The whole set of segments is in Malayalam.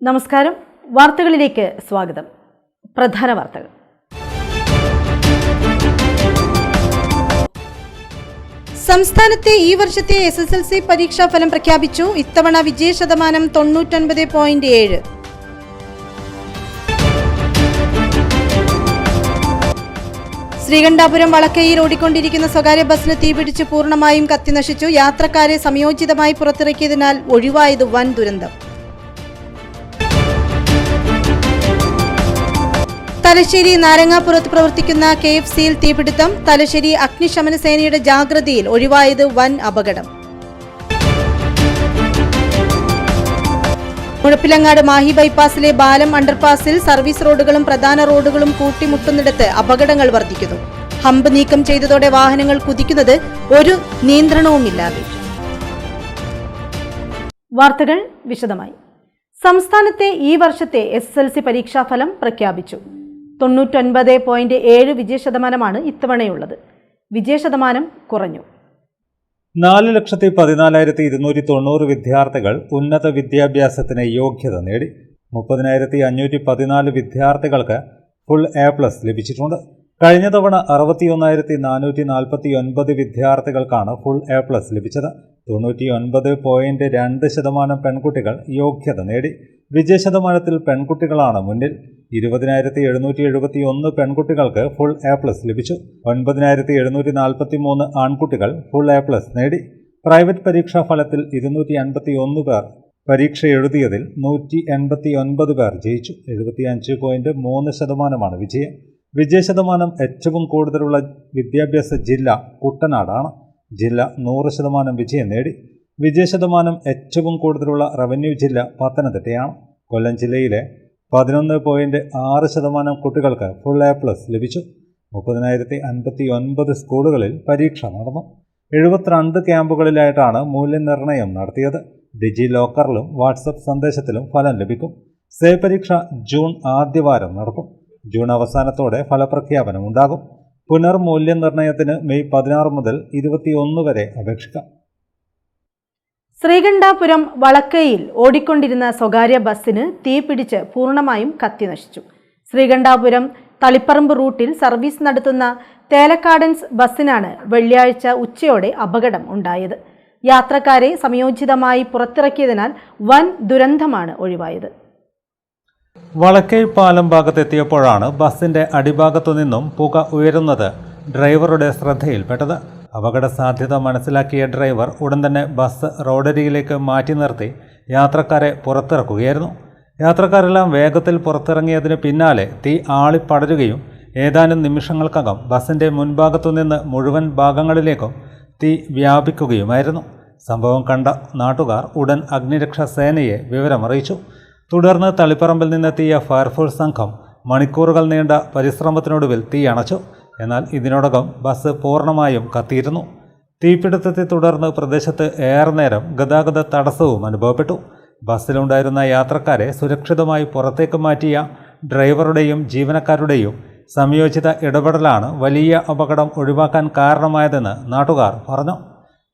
നമസ്കാരം. വാർത്തകളിലേക്ക് സ്വാഗതം. പ്രധാന വാർത്തകൾ. സംസ്ഥാനത്തെ ഈ വർഷത്തെ SSLC പരീക്ഷാ ഫലം പ്രഖ്യാപിച്ചു. ഇത്തവണ വിജയശതമാനം 99.7. ശ്രീകണ്ഠാപുരം വളക്കയിൽ ഓടിക്കൊണ്ടിരിക്കുന്ന സ്വകാര്യ ബസ്സിന് തീപിടിച്ച് പൂർണ്ണമായും കത്തിനശിച്ചു. യാത്രക്കാരെ സംയോജിതമായി പുറത്തിറക്കിയതിനാൽ ഒഴിവായത് വൻ ദുരന്തം. തലശ്ശേരി നാരങ്ങാപുരത്ത് പ്രവർത്തിക്കുന്ന KFCയിൽ തീപിടുത്തം. തലശ്ശേരി അഗ്നിശമന സേനയുടെ ജാഗ്രതയിൽ ഒഴിവായത് വൻ അപകടം. മുഴപ്പിലങ്ങാട് മാഹി ബൈപ്പാസിലെ ബാലം അണ്ടർപാസിൽ സർവീസ് റോഡുകളും പ്രധാന റോഡുകളും കൂട്ടിമുട്ടുന്നിടത്ത് അപകടങ്ങൾ വർദ്ധിക്കുന്നു. ഹമ്പ് നീക്കം ചെയ്തതോടെ വാഹനങ്ങൾ കുതിക്കുന്നത് ഒരു നിയന്ത്രണവുമില്ലാതെ. വാർത്തകൾ വിശദമായി. സംസ്ഥാനത്തെ ഈ വർഷത്തെ SSLC പരീക്ഷാഫലം പ്രഖ്യാപിച്ചു. 99.7 വിജയശതമാനമാണ് ഇത്തവണയുള്ളത്. വിജയശതമാനം കുറഞ്ഞു. 4,14,290 വിദ്യാർത്ഥികൾ ഉന്നത വിദ്യാഭ്യാസത്തിന് യോഗ്യത നേടി. 30,514 വിദ്യാർത്ഥികൾക്ക് ഫുൾ A+ ലഭിച്ചിട്ടുണ്ട്. കഴിഞ്ഞ തവണ 61,449 വിദ്യാർത്ഥികൾക്കാണ് ഫുൾ A+ ലഭിച്ചത്. 99.2% പെൺകുട്ടികൾ യോഗ്യത നേടി. വിജയശതമാനത്തിൽ പെൺകുട്ടികളാണ് മുന്നിൽ. 20,771 പെൺകുട്ടികൾക്ക് ഫുൾ A+ ലഭിച്ചു. 9,743 ആൺകുട്ടികൾ ഫുൾ A+ നേടി. പ്രൈവറ്റ് പരീക്ഷാ ഫലത്തിൽ 251 പേർ പരീക്ഷ എഴുതിയതിൽ 189 പേർ ജയിച്ചു. 75.3% വിജയം. വിജയശതമാനം ഏറ്റവും കൂടുതലുള്ള വിദ്യാഭ്യാസ ജില്ല കുട്ടനാടാണ്. ജില്ല 100% വിജയം നേടി. വിജയശതമാനം ഏറ്റവും കൂടുതലുള്ള റവന്യൂ ജില്ല പത്തനംതിട്ടയാണ്. കൊല്ലം ജില്ലയിലെ 11.6% കുട്ടികൾക്ക് ഫുൾ A+ ലഭിച്ചു. 30,059 സ്കൂളുകളിൽ പരീക്ഷ നടന്നു. 72 ക്യാമ്പുകളിലായിട്ടാണ് മൂല്യനിർണ്ണയം നടത്തിയത്. ഡിജി ലോക്കറിലും വാട്സപ്പ് സന്ദേശത്തിലും ഫലം ലഭിക്കും. സേ പരീക്ഷ ജൂൺ ആദ്യവാരം നടക്കും. ജൂൺ അവസാനത്തോടെ ഫലപ്രഖ്യാപനം ഉണ്ടാകും. പുനർമൂല്യനിർണ്ണയത്തിന് മെയ് 16 മുതൽ 21 വരെ അപേക്ഷിക്കാം. ശ്രീകണ്ഠാപുരം വളക്കയിൽ ഓടിക്കൊണ്ടിരുന്ന സ്വകാര്യ ബസ്സിന് തീപിടിച്ച് പൂർണ്ണമായും കത്തിനശിച്ചു. ശ്രീകണ്ഠാപുരം തളിപ്പറമ്പ് റൂട്ടിൽ സർവീസ് നടത്തുന്ന തേലക്കാടൻസ് ബസ്സിനാണ് വെള്ളിയാഴ്ച ഉച്ചയോടെ അപകടം ഉണ്ടായത്. യാത്രക്കാരെ സംയോജിതമായി പുറത്തിറക്കിയതിനാൽ വൻ ദുരന്തമാണ് ഒഴിവായത്. വളക്കൈ പാലം ഭാഗത്തെത്തിയപ്പോഴാണ് ബസ്സിന്റെ അടിഭാഗത്തു നിന്നും പുക ഉയരുന്നത് ഡ്രൈവറുടെ ശ്രദ്ധയിൽപ്പെട്ടത്. അപകട സാധ്യത മനസ്സിലാക്കിയ ഡ്രൈവർ ഉടൻ തന്നെ ബസ് റോഡരികിലേക്ക് മാറ്റി നിർത്തി യാത്രക്കാരെ പുറത്തിറക്കുകയായിരുന്നു. യാത്രക്കാരെല്ലാം വേഗത്തിൽ പുറത്തിറങ്ങിയതിന് പിന്നാലെ തീ ആളിപ്പടരുകയും ഏതാനും നിമിഷങ്ങൾക്കകം ബസ്സിന്റെ മുൻഭാഗത്തു നിന്ന് മുഴുവൻ ഭാഗങ്ങളിലേക്കും തീ വ്യാപിക്കുകയുമായിരുന്നു. സംഭവം കണ്ട നാട്ടുകാർ ഉടൻ അഗ്നിരക്ഷാ സേനയെ വിവരമറിയിച്ചു. തുടർന്ന് തളിപ്പറമ്പിൽ നിന്നെത്തിയ ഫയർഫോഴ്സ് സംഘം മണിക്കൂറുകൾ നീണ്ട പരിശ്രമത്തിനൊടുവിൽ തീ അണച്ചു. എന്നാൽ ഇതിനോടകം ബസ് പൂർണ്ണമായും കത്തിയിരുന്നു. തീപിടുത്തത്തെ തുടർന്ന് പ്രദേശത്ത് ഏറെ നേരം ഗതാഗത തടസ്സവും അനുഭവപ്പെട്ടു. ബസ്സിലുണ്ടായിരുന്ന യാത്രക്കാരെ സുരക്ഷിതമായി പുറത്തേക്ക് മാറ്റിയ ഡ്രൈവറുടെയും ജീവനക്കാരുടെയും സംയോജിത ഇടപെടലാണ് വലിയ അപകടം ഒഴിവാക്കാൻ കാരണമായതെന്ന് നാട്ടുകാർ പറഞ്ഞു.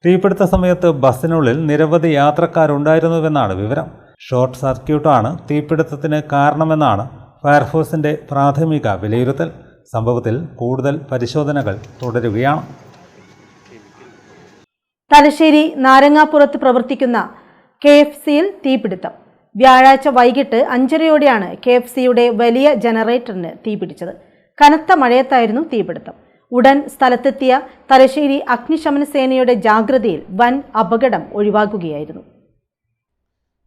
തീപിടുത്ത സമയത്ത് ബസ്സിനുള്ളിൽ നിരവധി യാത്രക്കാരുണ്ടായിരുന്നുവെന്നാണ് വിവരം. ഷോർട്ട് സർക്യൂട്ടാണ് തീപിടുത്തത്തിന് കാരണമെന്നാണ് ഫയർഫോഴ്സിന്റെ പ്രാഥമിക വിലയിരുത്തൽ. സംഭവത്തിൽ കൂടുതൽ പരിശോധനകൾ തുടരുകയാണ്. തലശ്ശേരി നാരങ്ങാപുരത്ത് പ്രവർത്തിക്കുന്ന KFCയിൽ തീപിടുത്തം. വ്യാഴാഴ്ച വൈകിട്ട് 5:30യോടെയാണ് KFCയുടെ വലിയ ജനറേറ്ററിന് തീപിടിച്ചത്. കനത്ത മഴയത്തായിരുന്നു തീപിടുത്തം. ഉടൻ സ്ഥലത്തെത്തിയ തലശ്ശേരി അഗ്നിശമന സേനയുടെ ജാഗ്രതയിൽ വൻ അപകടം ഒഴിവാക്കുകയായിരുന്നു.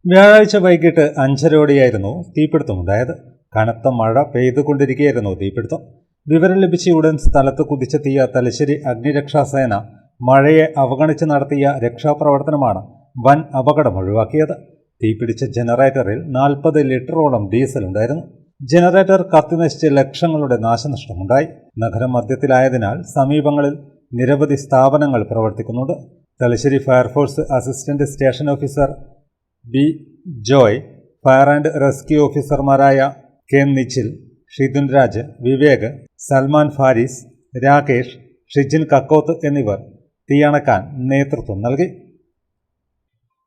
വ്യാഴാഴ്ച വൈകിട്ട് 5:30യോടെയായിരുന്നു തീപിടുത്തമുണ്ടായത്. കനത്ത മഴ പെയ്തുകൊണ്ടിരിക്കുകയായിരുന്നു തീപിടുത്തം. വിവരം ലഭിച്ച ഉടൻ സ്ഥലത്ത് കുതിച്ചെത്തിയ തലശ്ശേരി അഗ്നിരക്ഷാസേന മഴയെ അവഗണിച്ച് നടത്തിയ രക്ഷാപ്രവർത്തനമാണ് വൻ അപകടം ഒഴിവാക്കിയത്. തീപിടിച്ച ജനറേറ്ററിൽ 40 ലിറ്ററോളം ഡീസൽ ഉണ്ടായിരുന്നു. ജനറേറ്റർ കത്തിനശിച്ച് ലക്ഷങ്ങളുടെ നാശനഷ്ടമുണ്ടായി. നഗരം മധ്യത്തിലായതിനാൽ സമീപങ്ങളിൽ നിരവധി സ്ഥാപനങ്ങൾ പ്രവർത്തിക്കുന്നുണ്ട്. Thalassery fire force assistant station officer B. Joy, fire and rescue ഓഫീസർമാരായ K. നിച്ചിൽ, ഷിതുൻ രാജ്, വിവേക്, സൽമാൻ ഫാരിസ്, രാകേഷ്, ഷിജിൻ കക്കോത്ത് എന്നിവർ തീയണക്കാൻ നേതൃത്വം നൽകി.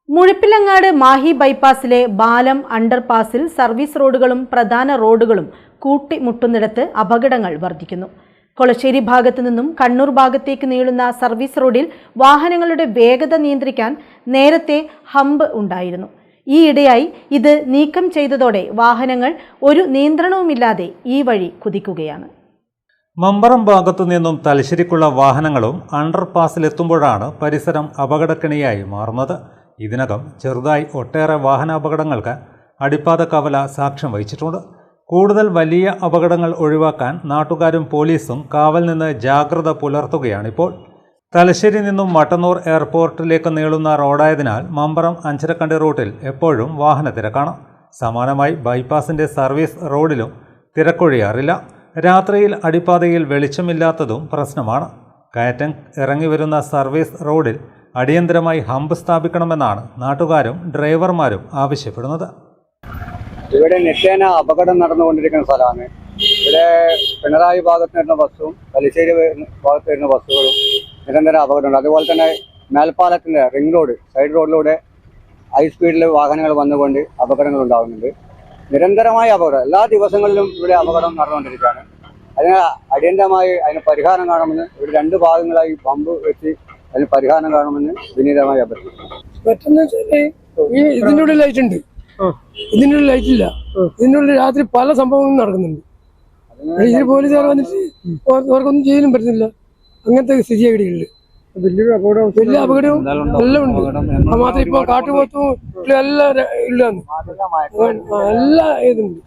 മുഴപ്പിലങ്ങാട് മാഹി ബൈപ്പാസിലെ ബാലം അണ്ടർപാസിൽ സർവീസ് റോഡുകളും പ്രധാന റോഡുകളും കൂട്ടിമുട്ടുന്നിടത്ത് അപകടങ്ങൾ വർദ്ധിക്കുന്നു. കൊളശ്ശേരി ഭാഗത്തു നിന്നും കണ്ണൂർ ഭാഗത്തേക്ക് നീളുന്ന സർവീസ് റോഡിൽ വാഹനങ്ങളുടെ വേഗത നിയന്ത്രിക്കാൻ നേരത്തെ ഹമ്പ് ഉണ്ടായിരുന്നു. ഈയിടെയായി ഇത് നീക്കം ചെയ്തതോടെ വാഹനങ്ങൾ ഒരു നിയന്ത്രണവുമില്ലാതെ ഈ വഴി കുതിക്കുകയാണ്. മമ്പറം ഭാഗത്തു നിന്നും തലശ്ശേരിക്കുള്ള വാഹനങ്ങളും അണ്ടർപാസിലെത്തുമ്പോഴാണ് പരിസരം അപകടക്കെണിയായി മാറുന്നത്. ഇതിനകം ചെറുതായി ഒട്ടേറെ വാഹനാപകടങ്ങൾക്ക് അടിപ്പാത കവല സാക്ഷ്യം വഹിച്ചിട്ടുണ്ട്. കൂടുതൽ വലിയ അപകടങ്ങൾ ഒഴിവാക്കാൻ നാട്ടുകാരും പോലീസും കാവൽ നിന്ന് ജാഗ്രത പുലർത്തുകയാണിപ്പോൾ. തലശ്ശേരി നിന്നും മട്ടന്നൂർ എയർപോർട്ടിലേക്ക് നീളുന്ന റോഡായതിനാൽ മമ്പറം അഞ്ചരക്കണ്ടി റൂട്ടിൽ എപ്പോഴും വാഹന തിരക്കാണ്. സമാനമായി ബൈപ്പാസിൻ്റെ സർവീസ് റോഡിലും തിരക്കൊഴിയാറില്ല. രാത്രിയിൽ അടിപ്പാതയിൽ വെളിച്ചമില്ലാത്തതും പ്രശ്നമാണ്. കയറ്റം ഇറങ്ങി വരുന്ന സർവീസ് റോഡിൽ അടിയന്തരമായി ഹമ്പ് സ്ഥാപിക്കണമെന്നാണ് നാട്ടുകാരും ഡ്രൈവർമാരും ആവശ്യപ്പെടുന്നത്. ഇവിടെ നിത്യേന അപകടം നടന്നുകൊണ്ടിരിക്കുന്ന സ്ഥലമാണ്. ഇവിടെ പിണറായി ഭാഗത്ത് വരുന്ന ബസ്സും തലശ്ശേരി ഭാഗത്ത് വരുന്ന ബസ്സുകളും നിരന്തരം അപകടമുണ്ട്. അതുപോലെ തന്നെ മേൽപ്പാലത്തിൻ്റെ റിംഗ് റോഡ് സൈഡ് റോഡിലൂടെ ഹൈ സ്പീഡിൽ വാഹനങ്ങൾ വന്നുകൊണ്ട് അപകടങ്ങൾ ഉണ്ടാകുന്നുണ്ട്. നിരന്തരമായ അപകടം എല്ലാ ദിവസങ്ങളിലും ഇവിടെ അപകടം നടന്നുകൊണ്ടിരിക്കുകയാണ്. അതിന് അടിയന്തരമായി അതിന് പരിഹാരം കാണുമെന്ന് ഇവിടെ 2 ഭാഗങ്ങളായി പമ്പ് വെച്ച് അതിന് പരിഹാരം കാണുമെന്ന് വിനീതമായി അഭ്യർത്ഥിക്കുന്നു. പെട്ടെന്ന് ഇതിൻ്റെ ഉള്ളിൽ ലൈറ്റ് ഉണ്ട്, ഇതിൻ്റെ ഉള്ളിൽ ലൈറ്റ് ഇല്ല. ഇതിൻ്റെ ഉള്ളിൽ രാത്രി പല സംഭവങ്ങളും നടക്കുന്നുണ്ട്. ഇതിൽ പോലീസുകാർ വന്നിട്ട് അവർക്കൊന്നും ചെയ്യാനും പറ്റുന്നില്ല. അങ്ങനത്തെ സ്ഥിതിയാണ് ഇവിടെയുള്ളത്. വലിയ അപകടവും എല്ലാം ഉണ്ട്. മാത്രം ഇപ്പൊ കാട്ടുപോത്തും എല്ലാം ഇല്ലാന്ന് എല്ലാ ഇതുണ്ട്.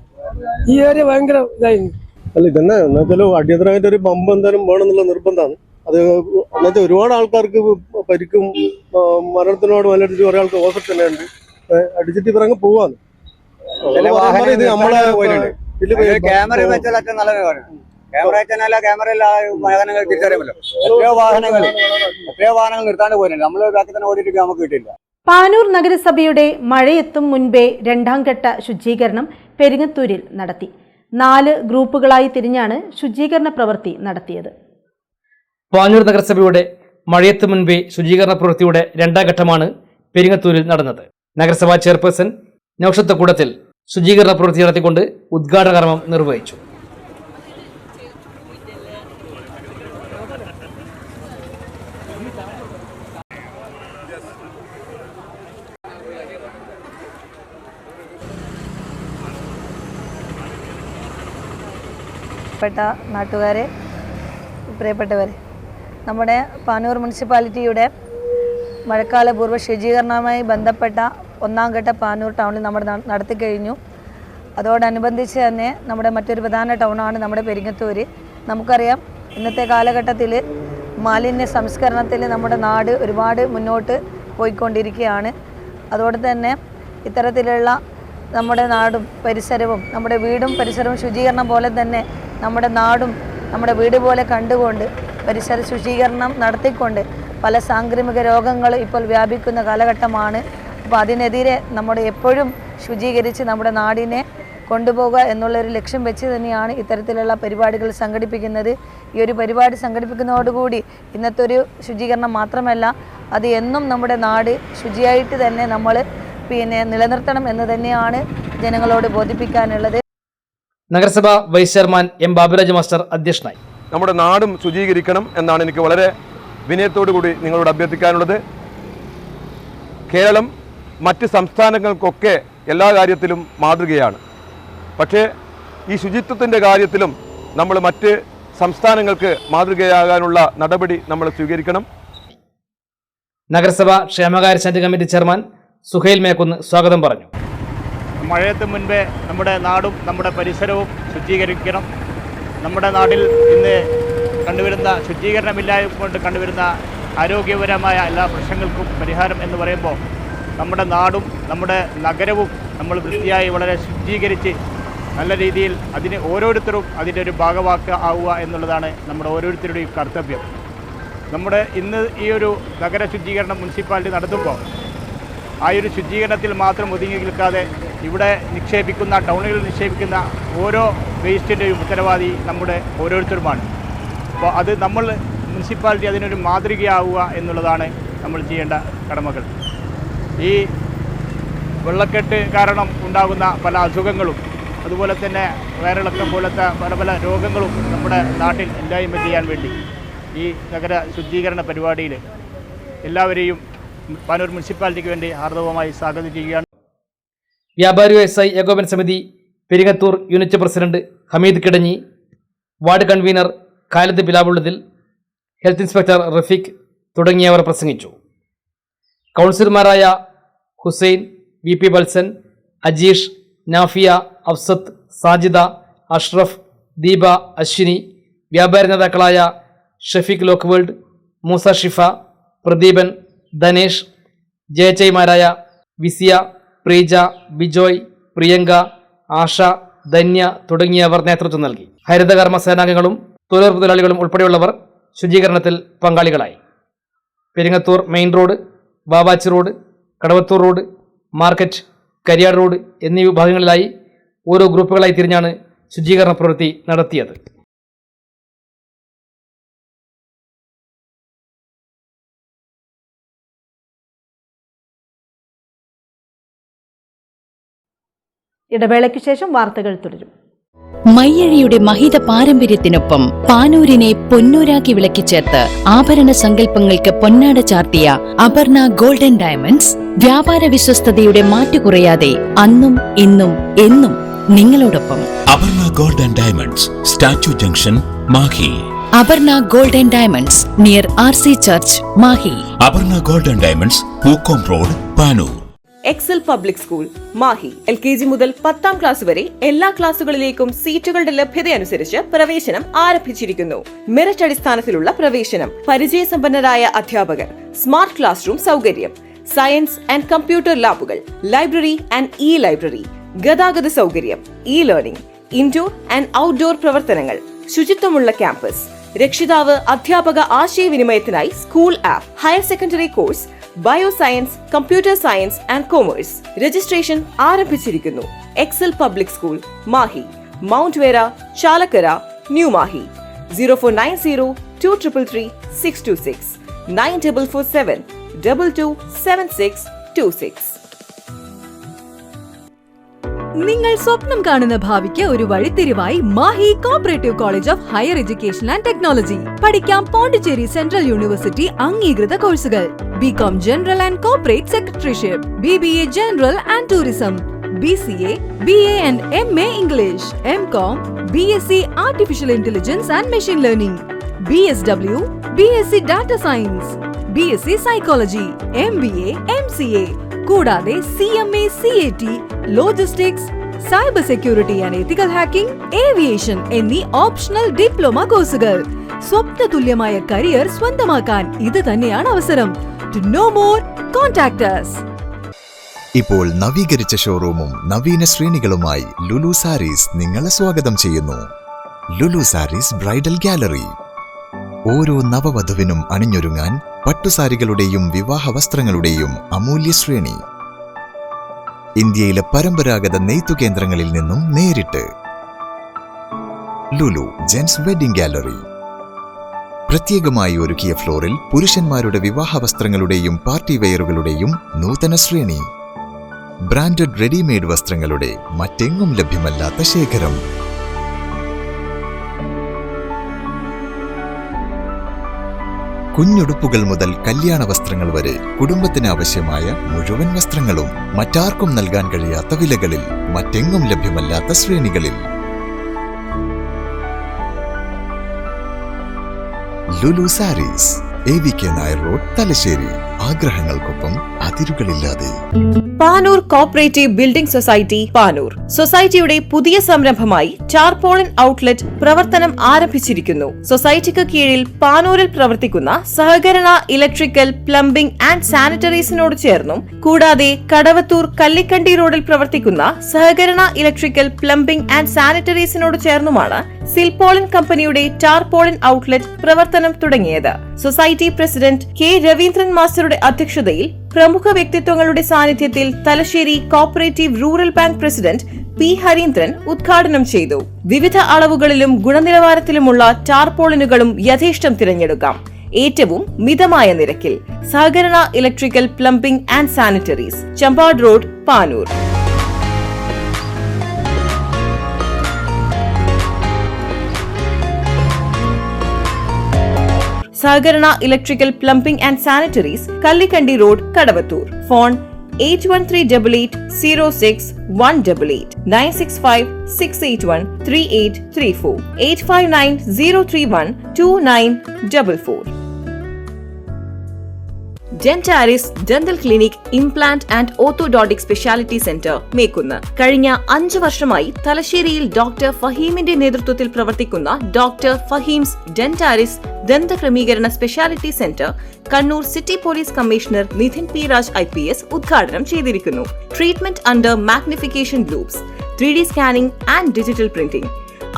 ഈ ഏരിയ ഭയങ്കര ഇതായിരുന്നു. അല്ല ഇതന്നെ എന്നുവെച്ചാൽ അടിയന്തരമായിട്ട് ഒരു പമ്പ് എന്തായാലും വേണമെന്നുള്ള നിർബന്ധമാണ്. അത് എന്നുവെച്ചാൽ ഒരുപാട് ആൾക്കാർക്ക് പരിക്കും മരണത്തിനോട് വന്നിട്ട് കുറെ ആൾക്ക് ഹോസ്പിറ്റൽ തന്നെ ഉണ്ട്. അടിച്ചിട്ട് ഇവരങ്ങ് പോവാന്ന് ഇത് നമ്മളെ ക്യാമറ വെച്ചാൽ വാഹനങ്ങൾ തിരിച്ചറിയുമല്ലോ. എത്രയോ വാഹനങ്ങൾ നിർത്താണ്ട് പോയിട്ടുണ്ട്. നമ്മൾ ബാക്കി തന്നെ ഓടിയിട്ട് നമുക്ക് കിട്ടില്ല. പാനൂർ നഗരസഭയുടെ മഴയെത്തും മുൻപേ 2ാം ഘട്ട ശുചീകരണം പെരിങ്ങത്തൂരിൽ നടത്തി. 4 ഗ്രൂപ്പുകളായി തിരിഞ്ഞാണ് ശുചീകരണ പ്രവൃത്തി നടത്തിയത്. പാനൂർ നഗരസഭയുടെ മഴയെത്തും മുൻപേ ശുചീകരണ പ്രവൃത്തിയുടെ 2ാം ഘട്ടമാണ് പെരിങ്ങത്തൂരിൽ നടന്നത്. നഗരസഭാ ചെയർപേഴ്സൺ നൗഷത്ത് കൂടത്തിൽ ശുചീകരണ പ്രവൃത്തി നടത്തിക്കൊണ്ട് ഉദ്ഘാടന കർമ്മം നിർവഹിച്ചു. നാട്ടുകാരെ, പ്രിയപ്പെട്ടവരെ, നമ്മുടെ പാനൂർ മുനിസിപ്പാലിറ്റിയുടെ മഴക്കാലപൂർവ്വ ശുചീകരണവുമായി ബന്ധപ്പെട്ട 1ാം ഘട്ട പാനൂർ ടൗണിൽ നമ്മൾ നടത്തിക്കഴിഞ്ഞു. അതോടനുബന്ധിച്ച് തന്നെ നമ്മുടെ മറ്റൊരു പ്രധാന ടൗണാണ് നമ്മുടെ പെരിങ്ങത്തൂര്. നമുക്കറിയാം, ഇന്നത്തെ കാലഘട്ടത്തിൽ മാലിന്യ സംസ്കരണത്തിൽ നമ്മുടെ നാട് ഒരുപാട് മുന്നോട്ട് പോയിക്കൊണ്ടിരിക്കുകയാണ്. അതോടെ തന്നെ ഇത്തരത്തിലുള്ള നമ്മുടെ നാടും പരിസരവും നമ്മുടെ വീടും പരിസരവും ശുചീകരണം പോലെ തന്നെ നമ്മുടെ നാടും നമ്മുടെ വീട് പോലെ കണ്ടുകൊണ്ട് പരിസര ശുചീകരണം നടത്തിക്കൊണ്ട് പല സാംക്രമിക രോഗങ്ങൾ ഇപ്പോൾ വ്യാപിക്കുന്ന കാലഘട്ടമാണ്. അപ്പോൾ അതിനെതിരെ നമ്മുടെ എപ്പോഴും ശുചീകരിച്ച് നമ്മുടെ നാടിനെ കൊണ്ടുപോകുക എന്നുള്ളൊരു ലക്ഷ്യം വെച്ച് തന്നെയാണ് ഇത്തരത്തിലുള്ള പരിപാടികൾ സംഘടിപ്പിക്കുന്നത്. ഈ ഒരു പരിപാടി സംഘടിപ്പിക്കുന്നതോടുകൂടി ഇന്നത്തെ ഒരു ശുചീകരണം മാത്രമല്ല, അത് എന്നും നമ്മുടെ നാട് ശുചിയായിട്ട് തന്നെ നമ്മൾ നിലനിർത്തണം എന്ന് തന്നെയാണ് ജനങ്ങളോട് ബോധിപ്പിക്കാനുള്ളത്. നഗരസഭാ vice chairman M Baburaj master അധ്യക്ഷനായി. നമ്മുടെ നാടും ശുചീകരിക്കണം എന്നാണ് എനിക്ക് വളരെ വിനയത്തോടു കൂടി നിങ്ങളോട് അഭ്യർത്ഥിക്കാനുള്ളത്. കേരളം മറ്റ് സംസ്ഥാനങ്ങൾക്കൊക്കെ എല്ലാ കാര്യത്തിലും മാതൃകയാണ്. പക്ഷേ ഈ ശുചിത്വത്തിൻ്റെ കാര്യത്തിലും നമ്മൾ മറ്റ് സംസ്ഥാനങ്ങൾക്ക് മാതൃകയാകാനുള്ള നടപടി നമ്മൾ സ്വീകരിക്കണം. നഗരസഭ ക്ഷേമകാര്യ standing committee chairman Suhail Mekkunnu സ്വാഗതം പറഞ്ഞു. മഴയത്ത് മുൻപേ നമ്മുടെ നാടും നമ്മുടെ പരിസരവും ശുചീകരിക്കണം. നമ്മുടെ നാട്ടിൽ ഇന്ന് കണ്ടുവരുന്ന ശുചീകരണമില്ലായ്മ കൊണ്ട് കണ്ടുവരുന്ന ആരോഗ്യപരമായ എല്ലാ പ്രശ്നങ്ങൾക്കും പരിഹാരം എന്ന് പറയുമ്പോൾ നമ്മുടെ നാടും നമ്മുടെ നഗരവും നമ്മൾ വൃത്തിയായി വളരെ ശുചീകരിച്ച് നല്ല രീതിയിൽ അതിന് ഓരോരുത്തരും അതിൻ്റെ ഒരു ഭാഗമാവുക എന്നുള്ളതാണ് നമ്മുടെ ഓരോരുത്തരുടെയും കർത്തവ്യം. നമ്മുടെ ഇന്ന് ഈ ഒരു നഗര ശുചീകരണം മുനിസിപ്പാലിറ്റി നടത്തുമ്പോൾ ആ ഒരു ശുചീകരണത്തിൽ മാത്രം ഒതുങ്ങി നിൽക്കാതെ ഇവിടെ നിക്ഷേപിക്കുന്ന ടൗണുകളിൽ നിക്ഷേപിക്കുന്ന ഓരോ വേസ്റ്റിൻ്റെയും ഉത്തരവാദി നമ്മുടെ ഓരോരുത്തരുമാണ്. അപ്പോൾ അത് നമ്മൾ മുനിസിപ്പാലിറ്റി അതിനൊരു മാതൃകയാവുക എന്നുള്ളതാണ് നമ്മൾ ചെയ്യേണ്ട കടമകൾ. ഈ വെള്ളക്കെട്ട് കാരണം ഉണ്ടാകുന്ന പല അസുഖങ്ങളും അതുപോലെ തന്നെ വയറിളക്കം പോലത്തെ പല പല രോഗങ്ങളും നമ്മുടെ നാട്ടിൽ ഇല്ലായ്മ ചെയ്യാൻ വേണ്ടി ഈ നഗര ശുചീകരണ പരിപാടിയിൽ എല്ലാവരെയും പാനൂർ മുനിസിപ്പാലിറ്റിക്ക് വേണ്ടി ഹാർദവമായി സ്വാഗതം ചെയ്യുകയാണ്. വ്യാപാരി വ്യവസായി ഏകോപന സമിതി Peringathur unit president Hameed Kidanji, ward convener Khalid Bilavullathil, health inspector Rafeeq തുടങ്ങിയവർ പ്രസംഗിച്ചു. കൗൺസിലർമാരായ ഹുസൈൻ, VP വത്സൻ, അജീഷ്, നാഫിയ, അഫ്സത്ത്, സാജിദ, അഷ്റഫ്, ദീപ, അശ്വിനി, വ്യാപാരി നേതാക്കളായ ഷഫീഖ് ലോക്ക്വേൾഡ്, മൂസ ഷിഫ, പ്രദീപൻ, ധനേഷ്, ജയച്ചൈമാരായ വിസിയ, പ്രീജ, ബിജോയ്, പ്രിയങ്ക, ആഷ, ധന്യ തുടങ്ങിയവർ നേതൃത്വം നൽകി. ഹരിതകർമ്മ സേനാംഗങ്ങളും തൊഴിലുറപ്പ് തൊഴിലാളികളും ഉൾപ്പെടെയുള്ളവർ ശുചീകരണത്തിൽ പങ്കാളികളായി. Peringathur main road, Babachi road, Kadavathur road, market, Kariyad road എന്നീ വിഭാഗങ്ങളിലായി ഓരോ ഗ്രൂപ്പുകളായി തിരിഞ്ഞാണ് ശുചീകരണ പ്രവൃത്തി നടത്തിയത്. ഇടവേളയ്ക്ക് ശേഷം വാർത്തകൾ തുടരും. മയ്യഴിയുടെ മഹിത പാരമ്പര്യത്തിനൊപ്പം പാനൂരിനെ പൊന്നൂരാക്കി വിളക്കിച്ചേർത്ത് ആഭരണ സങ്കല്പങ്ങൾക്ക് പൊന്നാട ചാർത്തിയ അപർണ ഗോൾഡൻ ഡയമണ്ട്സ് വ്യാപാര വിശ്വസ്തയുടെ മാറ്റുകുറയാതെ അന്നും ഇന്നും എന്നും നിങ്ങളോടൊപ്പം. Aparna golden diamonds, statue junction, Mahe. Aparna golden diamonds near RC church, Mahe. Aparna golden diamonds, Pookkom road, Panoor. Excel public school, Mahe. LKG മുതൽ 10ാം ക്ലാസ് വരെ എല്ലാ ക്ലാസുകളിലേക്കും സീറ്റുകളുടെ ലഭ്യതയനുസരിച്ച് പ്രവേശനം ആരംഭിച്ചിരിക്കുന്നു. മെറിറ്റ് അടിസ്ഥാനത്തിലുള്ള പ്രവേശനം, പരിചയസമ്പന്നരായ അധ്യാപകർ, സ്മാർട്ട് ക്ലാസ് റൂം സൗകര്യം, സയൻസ് ആൻഡ് കമ്പ്യൂട്ടർ ലാബുകൾ, ലൈബ്രറി ആൻഡ് ലൈബ്രറി, ഗതാഗത സൗകര്യം, ലേണിംഗ്, ഇൻഡോർ ആൻഡ് ഔട്ട്ഡോർ പ്രവർത്തനങ്ങൾ, ശുചിത്വമുള്ള ക്യാമ്പസ്, രക്ഷിതാവ് അധ്യാപക ആശയവിനിമയത്തിനായി school app, higher secondary course, bioscience, computer science and commerce. Registration ആരംഭിച്ചിരിക്കുന്നു. Excel public school, Mahe, Mount Vera, Chalakkara, New Mahe. 04902333 626 9447227626. നിങ്ങൾ സ്വപ്നം കാണുന്ന ഭാവിക്ക് ഒരു വഴിത്തിരിവായി Mahe cooperative college of higher education and technology. പഠിക്കാം പോണ്ടിച്ചേരി സെൻട്രൽ യൂണിവേഴ്സിറ്റി അംഗീകൃത കോഴ്സുകൾ: BCom general and corporate secretaryship, BBA general and tourism, BCA, BA and MA English, MCom, BSc artificial intelligence and machine learning, BSW, BSc data science, BSc psychology, MBA, MCA, കൂടാതെ CMA, CAT, logistics, cyber security and ethical hacking, aviation എന്നീ ഓപ്ഷണൽ ഡിപ്ലോമ കോഴ്സുകൾ. സ്വപ്ന തുല്യമായ കരിയർ സ്വന്തമാക്കാൻ ഇത് തന്നെയാണ് അവസരം. To know more, contact us. ഇപ്പോൾ നവീകരിച്ച ഷോറൂമും നവീന ശ്രേണികളുമായി ലുലു സാരീസ് നിങ്ങളെ സ്വാഗതം ചെയ്യുന്നു. Lulu Sarees bridal gallery. ഓരോ നവവധുവിനും അണിഞ്ഞൊരുങ്ങാൻ പട്ടുസാരികളുടെയും വിവാഹ വസ്ത്രങ്ങളുടെയും അമൂല്യ ശ്രേണി. ഇന്ത്യയിലെ പരമ്പരാഗത നെയ്ത്തു കേന്ദ്രങ്ങളിൽ നിന്നും നേരിട്ട്. Lulu gents wedding gallery. പ്രത്യേകമായി ഒരുക്കിയ ഫ്ലോറിൽ പുരുഷന്മാരുടെ വിവാഹ വസ്ത്രങ്ങളുടെയും പാർട്ടി വെയറുകളുടെയും നൂതന ശ്രേണി. ബ്രാൻഡഡ് റെഡിമെയ്ഡ് വസ്ത്രങ്ങളുടെ മറ്റെങ്ങും ലഭ്യമല്ലാത്ത ശേഖരം. കുഞ്ഞുടുപ്പുകൾ മുതൽ കല്യാണ വസ്ത്രങ്ങൾ വരെ കുടുംബത്തിന് ആവശ്യമായ മുഴുവൻ വസ്ത്രങ്ങളും മറ്റാർക്കും നൽകാൻ കഴിയാത്ത വിലകളിൽ, മറ്റെങ്ങും ലഭ്യമല്ലാത്ത ശ്രേണികളിൽ. Lulu saris, AVK Nair road, Thalassery. ആഗ്രഹങ്ങൾക്കൊപ്പം അതിരുകളില്ലാതെ. Panoor cooperative building society, Panoor. സൊസൈറ്റിയുടെ പുതിയ സംരംഭമായി ടാർപോളിൻ ഔട്ട്ലെറ്റ് പ്രവർത്തനം ആരംഭിച്ചിരിക്കുന്നു. സൊസൈറ്റിക്ക് കീഴിൽ പാനൂരിൽ പ്രവർത്തിക്കുന്ന സഹകരണ ഇലക്ട്രിക്കൽ, പ്ലംബിംഗ് ആൻഡ് സാനിറ്ററീസിനോട് ചേർന്നും, കൂടാതെ കടവത്തൂർ കല്ലിക്കണ്ടി റോഡിൽ പ്രവർത്തിക്കുന്ന സഹകരണ ഇലക്ട്രിക്കൽ, പ്ലംബിംഗ് ആൻഡ് സാനിറ്ററീസിനോട് ചേർന്നുമാണ് സിൽപോളിൻ കമ്പനിയുടെ ടാർപോളിൻ ഔട്ട്ലെറ്റ് പ്രവർത്തനം തുടങ്ങിയത്. Society president K. രവീന്ദ്രൻ മാസ്റ്ററുടെ അധ്യക്ഷതയിൽ പ്രമുഖ വ്യക്തിത്വങ്ങളുടെ സാന്നിധ്യത്തിൽ Thalassery cooperative rural bank president P. Harindran ഉദ്ഘാടനം ചെയ്തു. വിവിധ അളവുകളിലും ഗുണനിലവാരത്തിലുമുള്ള ടാർപോളിനുകളും യഥേഷ്ടം തിരഞ്ഞെടുക്കാം. ഏറ്റവും മിതമായ നിരക്കിൽ. Sahakarana electrical, plumbing and sanitaries, Champad road, Panoor. Sahakarana electrical, plumbing and sanitaries, Kallikandi road, Kadavathur. Phone 8130061888 965-681-3834 859-031-2944. Dentaris dental clinic, implant and orthodontic speciality centre, Mekkunnu. കഴിഞ്ഞ 5 വർഷമായി തലശ്ശേരിയിൽ ഡോക്ടർ ഫഹീമിന്റെ നേതൃത്വത്തിൽ പ്രവർത്തിക്കുന്ന ഡോക്ടർ ഫഹീംസ് ഡെന്റാരിസ് ദന്തക്രമീകരണ speciality centre Kannur city police commissioner Nidhin P Raj IPS ഉദ്ഘാടനം ചെയ്തിരിക്കുന്നു. Treatment under magnification loupes, 3D scanning and digital printing,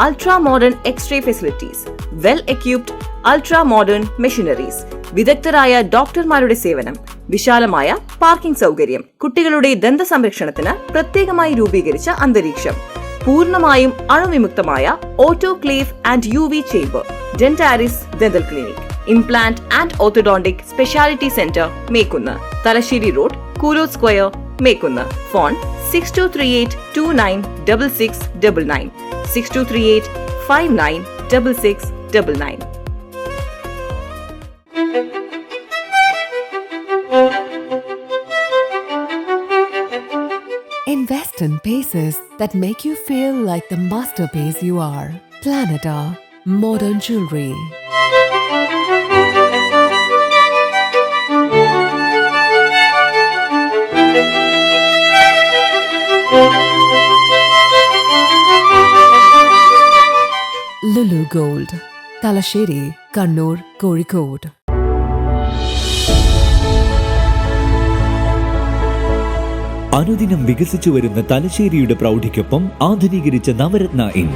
ultra modern x ray facilities, well equipped ultra modern machineries, വിദഗ്ധരായ ഡോക്ടർമാരുടെ സേവനം, വിശാലമായ പാർക്കിംഗ് സൗകര്യം, കുട്ടികളുടെ ദന്ത സംരക്ഷണത്തിന് പ്രത്യേകമായി രൂപീകരിച്ച അന്തരീക്ഷം, പൂർണ്ണമായും അണുവിമുക്തമായ autoclave and UV chamber. Dentaris dental clinic, implant and orthodontic speciality centre, Mekkunnu. Thalassery road, Koolo square, Mekkunnu. Phone 6238296699 6238596699. Invest in pieces that make you feel like the masterpiece you are. Planeta Modern Jewelry. Lulu Gold, Talasheri, Kannur, Kozhikode. അനുദിനം വികസിച്ചു വരുന്ന തലശ്ശേരിയുടെ പ്രൗഢിക്കൊപ്പം ആധുനീകരിച്ച നവരത്ന ഇൻ.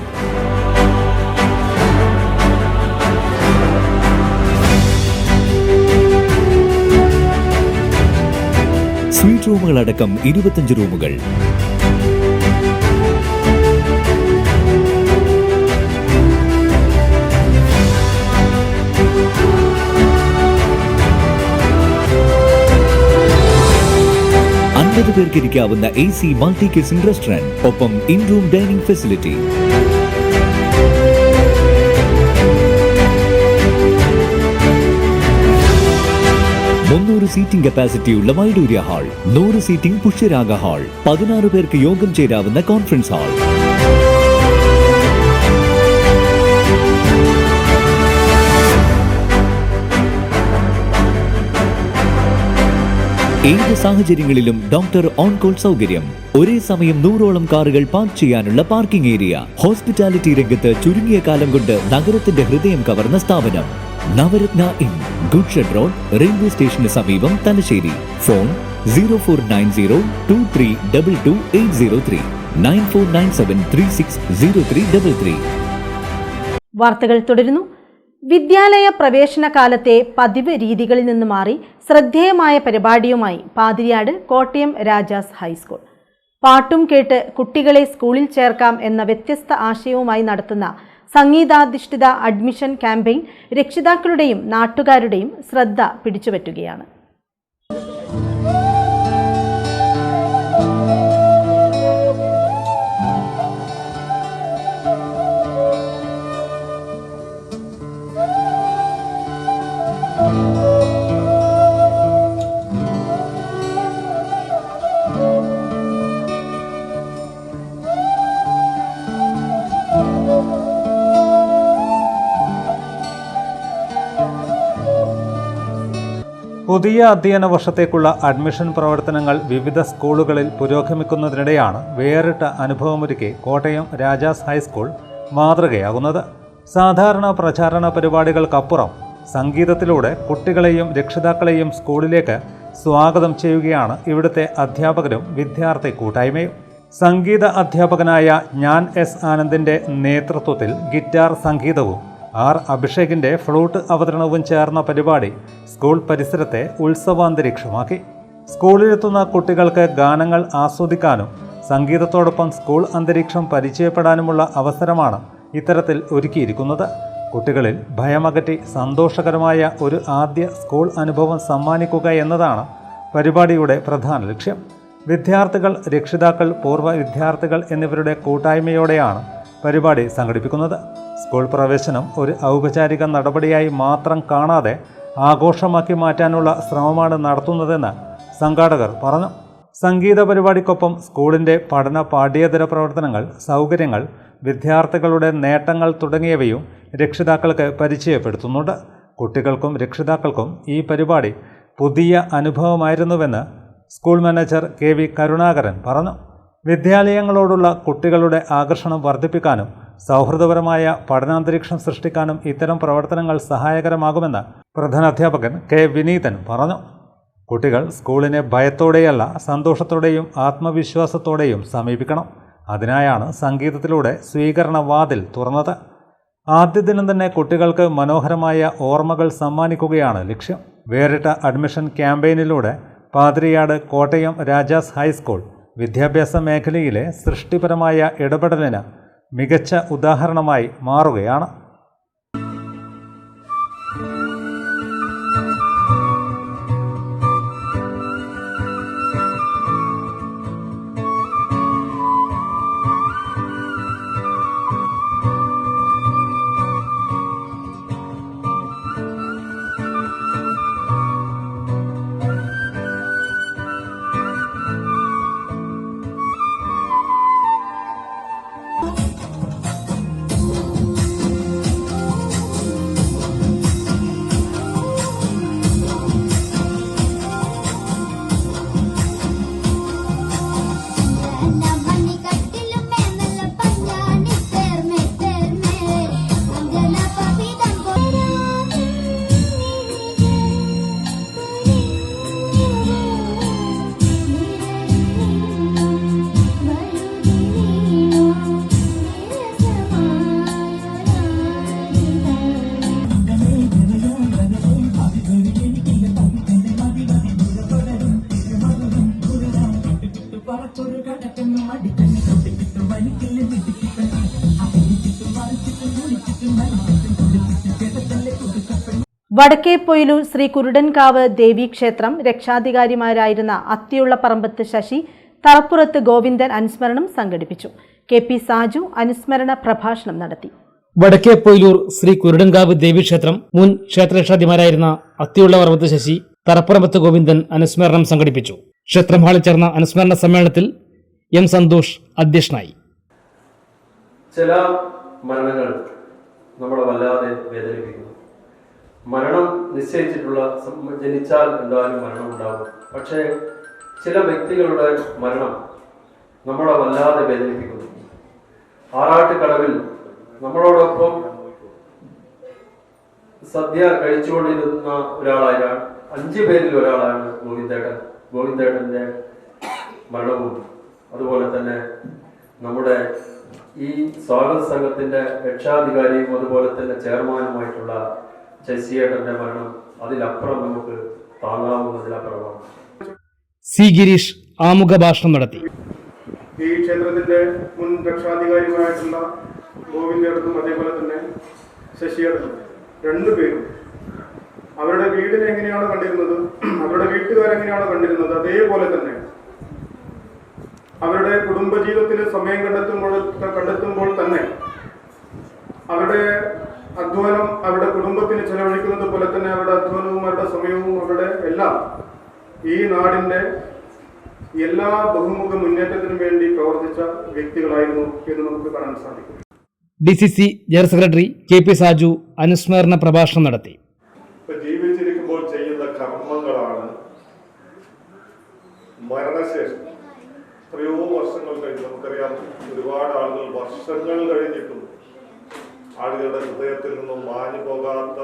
സ്വീറ്റ് റൂമുകളടക്കം 25 റൂമുകൾ. പേർക്കിരിക്കാവുന്ന AC മൾട്ടി കിച്ചൺ റെസ്റ്റോറന്റ്, ഒപ്പം in room dining facility. Seating കപ്പാസിറ്റിയുള്ള Vaidurya hall, 100 seating Pushyaraga hall, 16 പേർക്ക് യോഗം ചേരാവുന്ന കോൺഫറൻസ് ഹാൾ. ഏത് സാഹചര്യങ്ങളിലും ഡോക്ടർ ഓൺ കോൾ സൗകര്യം. ഒരേ സമയം 100ഓളം കാറുകൾ പാർക്ക് ചെയ്യാനുള്ള പാർക്കിംഗ് ഏരിയ. ഹോസ്പിറ്റാലിറ്റി രംഗത്ത് ചുരുങ്ങിയ കാലം കൊണ്ട് നഗരത്തിന്റെ ഹൃദയം കവർന്ന സ്ഥാപനം Navaratna inn, good shed road, railway സ്റ്റേഷന് സമീപം, തലശ്ശേരി. ഫോൺ 049023228803 9497360333. വാർത്തകൾ തുടരുന്നു. വിദ്യാലയ പ്രവേശന കാലത്തെ പതിവ് രീതികളിൽ നിന്ന് മാറി ശ്രദ്ധേയമായ പരിപാടിയുമായി പാതിരിയാട് കോട്ടയം രാജാസ് ഹൈസ്കൂൾ. പാട്ടും കേട്ട് കുട്ടികളെ സ്കൂളിൽ ചേർക്കാം എന്ന വ്യത്യസ്ത ആശയവുമായി നടത്തുന്ന സംഗീതാധിഷ്ഠിത അഡ്മിഷൻ ക്യാമ്പയിൻ രക്ഷിതാക്കളുടെയും നാട്ടുകാരുടെയും ശ്രദ്ധ പിടിച്ചുപറ്റുകയാണ്. പുതിയ അധ്യയന വർഷത്തേക്കുള്ള അഡ്മിഷൻ പ്രവർത്തനങ്ങൾ വിവിധ സ്കൂളുകളിൽ പുരോഗമിക്കുന്നതിനിടെയാണ് വേറിട്ട അനുഭവമൊരുക്കി കോട്ടയം രാജാസ് ഹൈസ്കൂൾ മാതൃകയാകുന്നത്. സാധാരണ പ്രചാരണ പരിപാടികൾക്കപ്പുറം സംഗീതത്തിലൂടെ കുട്ടികളെയും രക്ഷിതാക്കളെയും സ്കൂളിലേക്ക് സ്വാഗതം ചെയ്യുകയാണ് ഇവിടുത്തെ അധ്യാപകരും വിദ്യാർത്ഥി കൂട്ടായ്മയും. സംഗീത അധ്യാപകനായ ഞാൻ എസ് ആനന്ദിൻ്റെ നേതൃത്വത്തിൽ ഗിറ്റാർ സംഗീതവും അഭിഷേകിന്റെ ഫ്ലൂട്ട് അവതരണവും ചേർന്ന പരിപാടി സ്കൂൾ പരിസരത്തെ ഉത്സവാന്തരീക്ഷമാക്കി. സ്കൂളിലെത്തുന്ന കുട്ടികൾക്ക് ഗാനങ്ങൾ ആസ്വദിക്കാനും സംഗീതത്തോടൊപ്പം സ്കൂൾ അന്തരീക്ഷം പരിചയപ്പെടാനുമുള്ള അവസരമാണ് ഇത്തരത്തിൽ ഒരുക്കിയിരിക്കുന്നത്. കുട്ടികളിൽ ഭയമകറ്റി സന്തോഷകരമായ ഒരു ആദ്യ സ്കൂൾ അനുഭവം സമ്മാനിക്കുക എന്നതാണ് പരിപാടിയുടെ പ്രധാന ലക്ഷ്യം. വിദ്യാർത്ഥികൾ, രക്ഷിതാക്കൾ, പൂർവ്വ വിദ്യാർത്ഥികൾ എന്നിവരുടെ കൂട്ടായ്മയോടെയാണ് പരിപാടി സംഘടിപ്പിക്കുന്നത്. സ്കൂൾ പ്രവേശനം ഒരു ഔപചാരിക നടപടിയായി മാത്രം കാണാതെ ആഘോഷമാക്കി മാറ്റാനുള്ള ശ്രമമാണ് നടത്തുന്നതെന്ന് സംഘാടകർ പറഞ്ഞു. സംഗീത പരിപാടിക്കൊപ്പം സ്കൂളിൻ്റെ പഠന പാഠ്യേതര പ്രവർത്തനങ്ങൾ, സൗകര്യങ്ങൾ, വിദ്യാർത്ഥികളുടെ നേട്ടങ്ങൾ തുടങ്ങിയവയും രക്ഷിതാക്കൾക്ക് പരിചയപ്പെടുത്തുന്നുണ്ട്. കുട്ടികൾക്കും രക്ഷിതാക്കൾക്കും ഈ പരിപാടി പുതിയ അനുഭവമായിരുന്നുവെന്ന് സ്കൂൾ മാനേജർ KV കരുണാകരൻ പറഞ്ഞു. വിദ്യാലയങ്ങളോടുള്ള കുട്ടികളുടെ ആകർഷണം വർദ്ധിപ്പിക്കാനും സൗഹൃദപരമായ പഠനാന്തരീക്ഷം സൃഷ്ടിക്കാനും ഇത്തരം പ്രവർത്തനങ്ങൾ സഹായകരമാകുമെന്ന് പ്രധാനാധ്യാപകൻ K വിനീതൻ പറഞ്ഞു. കുട്ടികൾ സ്കൂളിനെ ഭയത്തോടെയല്ല, സന്തോഷത്തോടെയും ആത്മവിശ്വാസത്തോടെയും സമീപിക്കണം. അതിനായാണ് സംഗീതത്തിലൂടെ സ്വീകരണ വാതിൽ തുറന്നത്. ആദ്യ ദിനം തന്നെ കുട്ടികൾക്ക് മനോഹരമായ ഓർമ്മകൾ സമ്മാനിക്കുകയാണ് ലക്ഷ്യം. വേറിട്ട അഡ്മിഷൻ ക്യാമ്പയിനിലൂടെ പാതിരിയാട് കോട്ടയം രാജാസ് ഹൈസ്കൂൾ വിദ്യാഭ്യാസ മേഖലയിലെ സൃഷ്ടിപരമായ ഇടപെടലിന് മികച്ച ഉദാഹരണമായി മാറുകയാണ്. വടക്കേപ്പൊയിലൂർ ശ്രീ കുരുടൻകാവ് ദേവീക്ഷേത്രം രക്ഷാധികാരിമാരായിരുന്ന അത്തിയുള്ളപ്പറമ്പത്ത് ശശി, തറപ്പുറത്ത് ഗോവിന്ദൻ അനുസ്മരണം സംഘടിപ്പിച്ചു. KP സാജു അനുസ്മരണ പ്രഭാഷണം നടത്തി. വടക്കേപ്പൊയിലൂർ ശ്രീ കുരുടൻകാവ് ദേവീക്ഷേത്രം മുൻ ക്ഷേത്രരക്ഷാധിമാരായിരുന്ന അത്തിയുള്ളപ്പറമ്പത്ത് ശശി, തറപ്പുറമ്പത്ത് ഗോവിന്ദൻ അനുസ്മരണം സംഘടിപ്പിച്ചു. ക്ഷേത്രം ഹാളിൽ ചേർന്ന അനുസ്മരണ സമ്മേളനത്തിൽ M സന്തോഷ് അധ്യക്ഷനായി. ചില മരണങ്ങൾ നമ്മളെ വല്ലാതെ വേദനിപ്പിക്കുന്നു. മരണം നിശ്ചയിച്ചിട്ടുള്ള, ജനിച്ചാൽ എന്തായാലും മരണം ഉണ്ടാകും. പക്ഷേ ചില വ്യക്തികളുടെ മരണം നമ്മളെ വല്ലാതെ വേദനിപ്പിക്കുന്നു. ആറാട്ടുകടവിൽ നമ്മളോടൊപ്പം സദ്യ കഴിച്ചുകൊണ്ടിരുന്ന ഒരാളായാണ്, 5 പേരിൽ ഒരാളാണ് ഗോവിന്ദേട്ടൻ്റെ മരണവും. അതുപോലെ തന്നെ നമ്മുടെ ഈ സ്വാഗത സംഘത്തിൻ്റെ രക്ഷാധികാരിയും അതുപോലെ തന്നെ ചെയർമാനുമായിട്ടുള്ള ശശിയേട്ടൻ്റെ മരണം അതിലപ്പുറം നമുക്ക് താങ്ങാവുന്നതിലപ്പുറമാണ്. C ഗിരീഷ് ആമുഖ ഭാഷണം നടത്തി. ഈ ക്ഷേത്രത്തിന്റെ മുൻ രക്ഷാധികാരികളായിട്ടുള്ള ഗോവിന്ദേട്ടനും അതേപോലെ തന്നെ ശശിയേട്ടനും 2 പേരും അവരുടെ വീടിനെ എങ്ങനെയാണ് കണ്ടിരുന്നത്, അവരുടെ വീട്ടുകാരെങ്ങനെയാണ് കണ്ടിരുന്നത്, അതേപോലെ തന്നെ അവരുടെ കുടുംബജീവിതത്തിൽ സമയം കണ്ടെത്തുമ്പോൾ തന്നെ അവരുടെ അധ്വാനം അവരുടെ കുടുംബത്തിന് ചെലവഴിക്കുന്നത് പോലെ തന്നെ അവരുടെ അധ്വാനവും അവരുടെ സമയവും അവരുടെ എല്ലാം ഈ നാടിന്റെ എല്ലാ ബഹുമുഖ മുന്നേറ്റത്തിനും വേണ്ടി പ്രവർത്തിച്ച വ്യക്തികളായിരുന്നു എന്ന് നമുക്ക് കാണാൻ സാധിക്കും. DCC general secretary KP Saju അനുസ്മരണ പ്രഭാഷണം നടത്തി. ജീവിച്ചിരിക്കുമ്പോൾ ചെയ്യുന്ന കർമ്മങ്ങളാണ് മരണശേഷം എത്രയോ വർഷങ്ങൾ കഴിഞ്ഞ്, നമുക്കറിയാം ഒരുപാട് ആളുകൾ വർഷങ്ങൾ കഴിഞ്ഞിട്ടും ആളുകളുടെ ഹൃദയത്തിൽ നിന്നും മാഞ്ഞു പോകാത്ത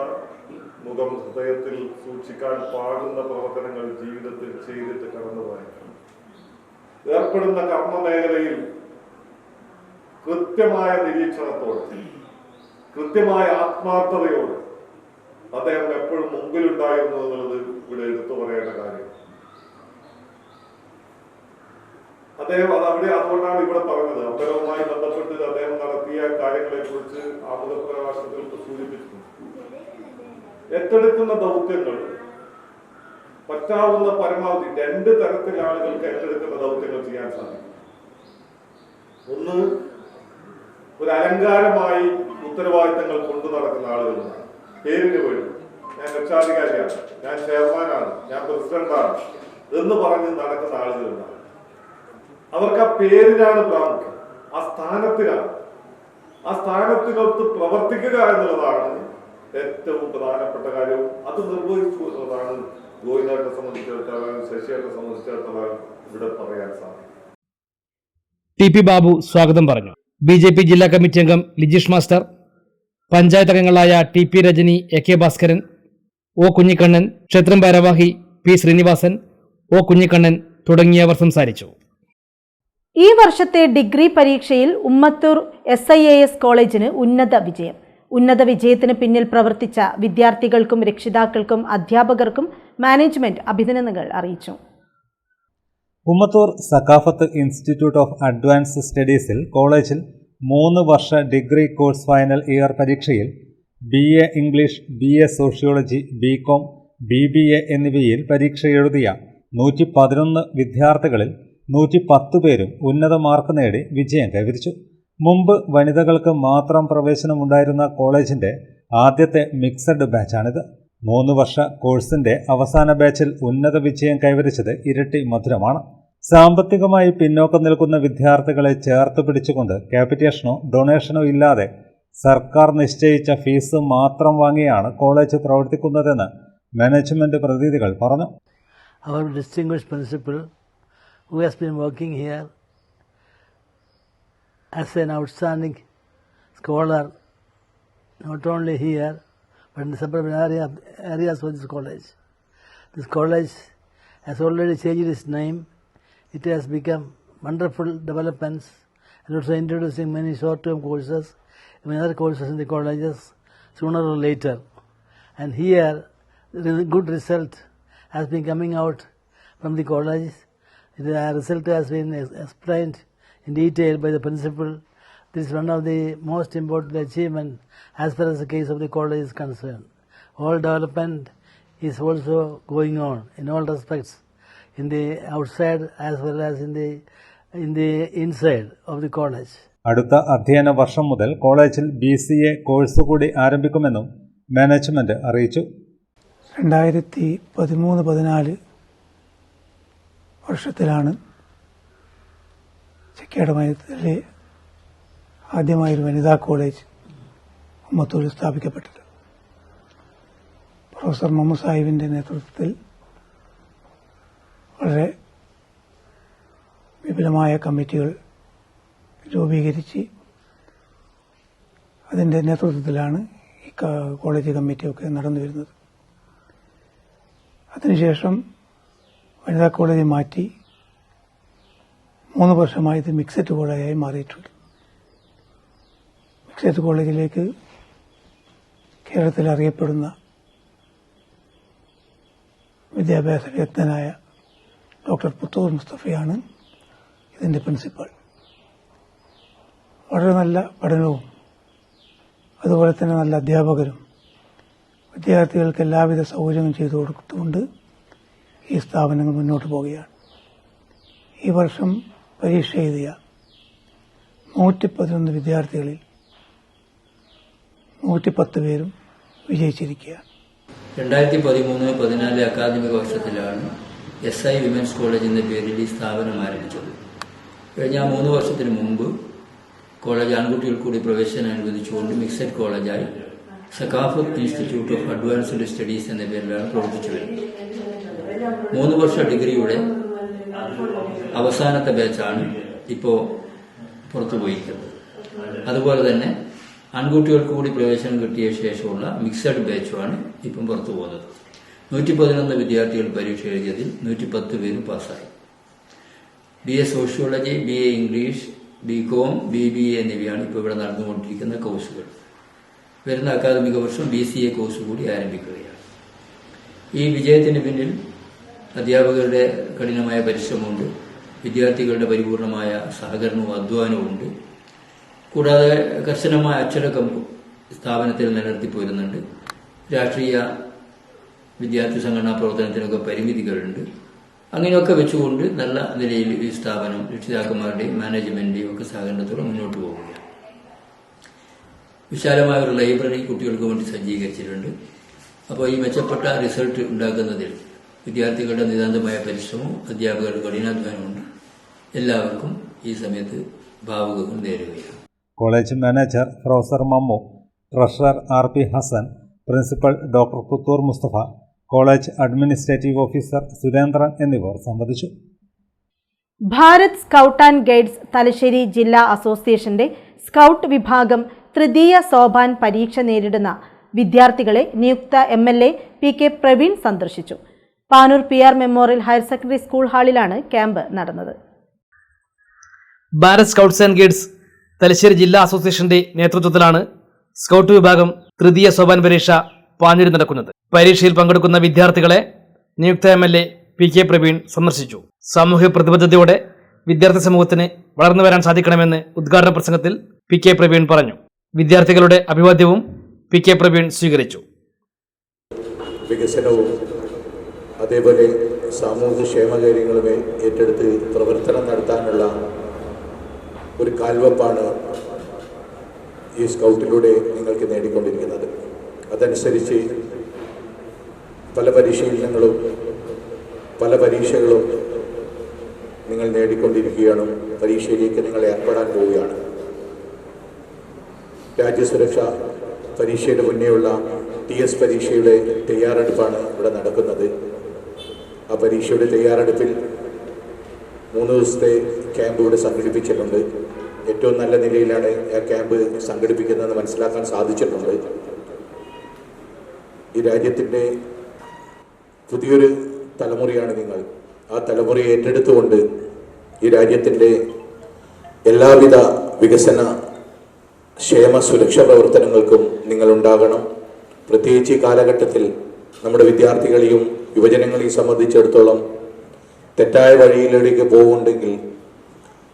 മുഖം ഹൃദയത്തിൽ സൂക്ഷിക്കാൻ പാടുന്ന പ്രവർത്തനങ്ങൾ ജീവിതത്തിൽ ചെയ്തിട്ട് കടന്നുപോയി. ഏർപ്പെടുന്ന കർമ്മമേഖലയിൽ കൃത്യമായ നിരീക്ഷണത്തോടെ, കൃത്യമായ ആത്മാർത്ഥതയോടെ അദ്ദേഹം എപ്പോഴും മുമ്പിലുണ്ടായിരുന്നു എന്നുള്ളത് ഇവിടെ എടുത്തു പറയേണ്ട കാര്യം. അദ്ദേഹം അതുകൊണ്ടാണ് ഇവിടെ പറഞ്ഞത്. അമ്പലവുമായി ബന്ധപ്പെട്ട് അദ്ദേഹം നടത്തിയ കാര്യങ്ങളെ കുറിച്ച് ആമുഖപ്രഭാഷണത്തിൽ സൂചിപ്പിച്ചിട്ടുണ്ട്. ഏറ്റെടുക്കുന്ന ദൗത്യങ്ങൾ പറ്റാവുന്ന പരമാവധി 2 തരത്തിൽ ആളുകൾക്ക് ഏറ്റെടുക്കുന്ന ദൗത്യങ്ങൾ ചെയ്യാൻ സാധിക്കും. ഒന്ന്, ഒരു അലങ്കാരമായി ഉത്തരവാദിത്തങ്ങൾ കൊണ്ടു നടക്കുന്ന ആളുകളുണ്ട്. പേരിന് വേണ്ടി ഞാൻ രക്ഷാധികാരിയാണ്, ഞാൻ ചെയർമാനാണ്, ഞാൻ പ്രസിഡന്റാണ് എന്ന് പറഞ്ഞ് നടക്കുന്ന ആളുകളുണ്ട്. അവർക്ക് ആ പേരിനാണ് പ്രാമുഖ്യം, ആ സ്ഥാനത്തിനാണ്. ആ സ്ഥാനത്തിനൊത്ത് പ്രവർത്തിക്കുക എന്നുള്ളതാണ് ഏറ്റവും പ്രധാനപ്പെട്ട കാര്യവും. അത് നിർവഹിച്ചു എന്നുള്ളതാണ് ഗോവിന്ദനെ സംബന്ധിച്ചിടത്തോളം, ശശിയെ സംബന്ധിച്ചിടത്തോളം ഇവിടെ പറയാൻ സാധിക്കും. ടി.പി. ബാബു സ്വാഗതം പറഞ്ഞു. ബി.ജെ.പി. ജില്ലാ കമ്മിറ്റി അംഗം ലിജീഷ് മാസ്റ്റർ, പഞ്ചായത്ത് അംഗങ്ങളായ T P. Rajani, A K. Bhaskaran, O. Kunhikannan, ക്ഷേത്രം ഭാരവാഹി പി. ശ്രീനിവാസൻ, ഒ. കുഞ്ഞിക്കണ്ണൻ തുടങ്ങിയവർ സംസാരിച്ചു. ഈ വർഷത്തെ ഡിഗ്രി പരീക്ഷയിൽ ഉമ്മത്തൂർ SIAS കോളേജിന് ഉന്നത വിജയം. ഉന്നത വിജയത്തിന് പിന്നിൽ പ്രവർത്തിച്ച വിദ്യാർത്ഥികൾക്കും രക്ഷിതാക്കൾക്കും അധ്യാപകർക്കും മാനേജ്മെന്റ് അഭിനന്ദനങ്ങൾ അറിയിച്ചു. Ummathur Sakhafath institute of advanced സ്റ്റഡീസിൽ കോളേജിൽ 3 വർഷ ഡിഗ്രി കോഴ്സ് ഫൈനൽ ഇയർ പരീക്ഷയിൽ BA English, BA sociology, BCom, BBA എന്നിവയിൽ പരീക്ഷ എഴുതിയ 111 വിദ്യാർത്ഥികളിൽ 110 പേരും ഉന്നത മാർക്ക് നേടി വിജയം കൈവരിച്ചു. മുമ്പ് വനിതകൾക്ക് മാത്രം പ്രവേശനമുണ്ടായിരുന്ന കോളേജിന്റെ ആദ്യത്തെ മിക്സഡ് ബാച്ചാണിത്. 3 വർഷ കോഴ്സിന്റെ അവസാന ബാച്ചിൽ ഉന്നത വിജയം കൈവരിച്ചത് ഇരട്ടി മധുരമാണ്. സാമ്പത്തികമായി പിന്നോക്കം നിൽക്കുന്ന വിദ്യാർത്ഥികളെ ചേർത്ത് പിടിച്ചുകൊണ്ട് ക്യാപിറ്റേഷനോ ഡൊണേഷനോ ഇല്ലാതെ സർക്കാർ നിശ്ചയിച്ച ഫീസ് മാത്രം വാങ്ങിയാണ് കോളേജ് പ്രവർത്തിക്കുന്നതെന്ന് മാനേജ്മെന്റ് പ്രതിനിധികൾ പറഞ്ഞു. Our distinguished principal, who has been working here as an outstanding scholar, not only here but in several areas of this college. This college has already changed its name. It has become wonderful developments and also introducing many short-term courses, many other courses in the colleges sooner or later. And here, the good result has been coming out from the college. The result has been explained in detail by the principal. This is one of the most important achievements as far as the case of the college is concerned. All development is also going on in all respects, in the outside as well as in the inside of the college. അടുത്ത അധ്യയന വർഷം മുതൽ കോളേജിൽ BCA കോഴ്സ് കൂടി ആരംഭിക്കുമെന്നും മാനേജ്മെന്റ് അറിയിച്ചു. 2013-14 വർഷത്തിലാണ് ചെക്കേട് മൈതാനത്തിലെ ആദ്യമായൊരു വനിതാ കോളേജ് ഉമ്മത്തൂരിൽ സ്ഥാപിക്കപ്പെട്ടത്. പ്രൊഫസർ മുഹമ്മദ് സാഹിബിന്റെ നേതൃത്വത്തിൽ വളരെ വിപുലമായ കമ്മിറ്റികൾ രൂപീകരിച്ച് അതിൻ്റെ നേതൃത്വത്തിലാണ് ഈ കോളേജ് കമ്മിറ്റിയൊക്കെ നടന്നു വരുന്നത്. അതിനുശേഷം വനിതാ കോളേജ് മാറ്റി 3 വർഷമായി ഇത് മിക്സഡ് കോളേജായി മാറിയിട്ടുണ്ട്. മിക്സഡ് കോളേജിലേക്ക് കേരളത്തിൽ അറിയപ്പെടുന്ന വിദ്യാഭ്യാസ വിദഗ്ധനായ ഡോക്ടർ പുത്തൂർ മുസ്തഫയാണ് ഇതിൻ്റെ പ്രിൻസിപ്പൽ. വളരെ നല്ല പഠനവും അതുപോലെ തന്നെ നല്ല അധ്യാപകരും വിദ്യാർത്ഥികൾക്ക് എല്ലാവിധ സൗകര്യങ്ങളും ചെയ്തു കൊടുത്തുകൊണ്ട് ഈ സ്ഥാപനങ്ങൾ മുന്നോട്ട് പോവുകയാണ്. ഈ വർഷം പരീക്ഷ എഴുതിയ 111 വിദ്യാർത്ഥികളിൽ 110 പേരും വിജയിച്ചിരിക്കുകയാണ്. 2013-14 അക്കാദമിക വർഷത്തിലാണ് SI വിമൻസ് കോളേജ് എന്ന പേരിൽ ഈ സ്ഥാപനം ആരംഭിച്ചത്. കഴിഞ്ഞ 3 വർഷത്തിന് മുമ്പ് കോളേജ് ആൺകുട്ടികൾക്ക് കൂടി പ്രവേശനം അനുവദിച്ചുകൊണ്ട് മിക്സഡ് കോളേജായി Sakhafath institute of advanced studies എന്ന പേരിലാണ് പ്രവർത്തിച്ചു വരുന്നത്. 3 വർഷ ഡിഗ്രിയുടെ അവസാനത്തെ ബാച്ചാണ് ഇപ്പോൾ പുറത്തുപോയിരിക്കുന്നത്. അതുപോലെ തന്നെ ആൺകുട്ടികൾക്ക് കൂടി പ്രവേശനം കിട്ടിയ ശേഷമുള്ള മിക്സഡ് ബാച്ചുമാണ് ഇപ്പം പുറത്തു പോകുന്നത്. 111 വിദ്യാർത്ഥികൾ പരീക്ഷ എഴുതിയതിൽ 110 പേരും പാസ്സായി. BA sociology, BA English, BCom, BBA എന്നിവയാണ് ഇപ്പോൾ ഇവിടെ നടന്നുകൊണ്ടിരിക്കുന്ന കോഴ്സുകൾ. വരുന്ന അക്കാദമിക വർഷം BCA കോഴ്സ് കൂടി ആരംഭിക്കുകയാണ്. ഈ വിജയത്തിന് പിന്നിൽ അധ്യാപകരുടെ കഠിനമായ പരിശ്രമമുണ്ട്. വിദ്യാർത്ഥികളുടെ പരിപൂർണമായ സഹകരണവും അധ്വാനവും ഉണ്ട്. കൂടാതെ കർശനമായ അച്ചടക്കം സ്ഥാപനത്തിൽ നിലനിർത്തി പോരുന്നുണ്ട്. രാഷ്ട്രീയ വിദ്യാർത്ഥി സംഘടനാ പ്രവർത്തനത്തിനൊക്കെ പരിമിതികളുണ്ട്. അങ്ങനെയൊക്കെ വെച്ചുകൊണ്ട് നല്ല നിലയിൽ ഈ സ്ഥാപനം രക്ഷിതാക്കന്മാരുടെയും മാനേജ്മെന്റിന്റെയും ഒക്കെ സഹകരണത്തോടെ മുന്നോട്ട് പോവുകയാണ്. വിശാലമായ ഒരു ലൈബ്രറി കുട്ടികൾക്ക് വേണ്ടി സജ്ജീകരിച്ചിട്ടുണ്ട്. അപ്പോൾ ഈ മെച്ചപ്പെട്ട റിസൾട്ട് ഉണ്ടാക്കുന്നതിൽ വിദ്യാർത്ഥികളുടെ നിതാന്തമായ പരിശ്രമവും അധ്യാപകരുടെ കഠിനാധ്വാനമുണ്ട്. എല്ലാവർക്കും ഈ സമയത്ത് ഭാവുകവും നേരുകയാണ്. College manager professor Mammu, treasurer RP Hasan, principal doctor Puthur Mustafa, college administrative officer Surendran എന്നിവർ സംബന്ധിച്ചു. Bharat scout and guides Thalassery ജില്ലാ അസോസിയേഷന്റെ സ്കൗട്ട് വിഭാഗം തൃതീയ സോപാൻ പരീക്ഷ നേരിടുന്ന വിദ്യാർത്ഥികളെ നിയുക്ത MLA PK പ്രവീൺ സന്ദർശിച്ചു. Panoor PR memorial higher secondary school ഹാളിലാണ് ക്യാമ്പ് നടന്നത്. Bharat scouts and guides Thalassery ജില്ലാ അസോസിയേഷന്റെ നേതൃത്വത്തിലാണ് സ്കൗട്ട് വിഭാഗം തൃതീയ സോപാൻ പരീക്ഷ പാനൂരിൽ നടക്കുന്നത്. പരീക്ഷയിൽ പങ്കെടുക്കുന്ന വിദ്യാർത്ഥികളെ നിയുക്ത MLA PK പ്രവീൺ സന്ദർശിച്ചു. സാമൂഹ്യ പ്രതിബദ്ധതയോടെ വിദ്യാർത്ഥി സമൂഹത്തിന് വളർന്നു വരാൻ സാധിക്കണമെന്ന് ഉദ്ഘാടന പ്രസംഗത്തിൽ PK പ്രവീൺ പറഞ്ഞു. വിദ്യാർത്ഥികളുടെ അഭിവാദ്യവും PK പ്രവീൺ സ്വീകരിച്ചു. വികസനവും അതേപോലെ സാമൂഹ്യ ക്ഷേമകാര്യങ്ങളുമേ ഏറ്റെടുത്ത് പ്രവർത്തനം നടത്താനുള്ള ഒരു കാൽവെപ്പാണ് ഈ സ്കൗട്ടിലൂടെ നിങ്ങൾക്ക് നേടിക്കൊണ്ടിരിക്കുന്നത്. അതനുസരിച്ച് പല പരിശീലനങ്ങളും പല പരീക്ഷകളും നിങ്ങൾ നേടിക്കൊണ്ടിരിക്കുകയാണ്. പരീക്ഷയിലേക്ക് നിങ്ങൾ ഏർപ്പെടാൻ പോവുകയാണ്. രാജ്യസുരക്ഷ പരീക്ഷയുടെ മുന്നേയുള്ള TS പരീക്ഷയുടെ തയ്യാറെടുപ്പാണ് ഇവിടെ നടക്കുന്നത്. ആ പരീക്ഷയുടെ തയ്യാറെടുപ്പിൽ 3 ദിവസത്തെ ക്യാമ്പ് ഇവിടെ സംഘടിപ്പിച്ചിട്ടുണ്ട്. ഏറ്റവും നല്ല നിലയിലാണ് ആ ക്യാമ്പ് സംഘടിപ്പിക്കുന്നതെന്ന് മനസ്സിലാക്കാൻ സാധിച്ചിട്ടുണ്ട്. ഈ രാജ്യത്തിൻ്റെ പുതിയൊരു തലമുറയാണ് നിങ്ങൾ. ആ തലമുറയെ ഏറ്റെടുത്തുകൊണ്ട് ഈ രാജ്യത്തിൻ്റെ എല്ലാവിധ വികസന ക്ഷേമ സുരക്ഷാ പ്രവർത്തനങ്ങൾക്കും നിങ്ങൾ ഉണ്ടാകണം. പ്രത്യേകിച്ച് ഈ കാലഘട്ടത്തിൽ നമ്മുടെ വിദ്യാർത്ഥികളെയും യുവജനങ്ങളെയും സംബന്ധിച്ചിടത്തോളം തെറ്റായ വഴിയിലേക്ക് പോകുന്നുണ്ടെങ്കിൽ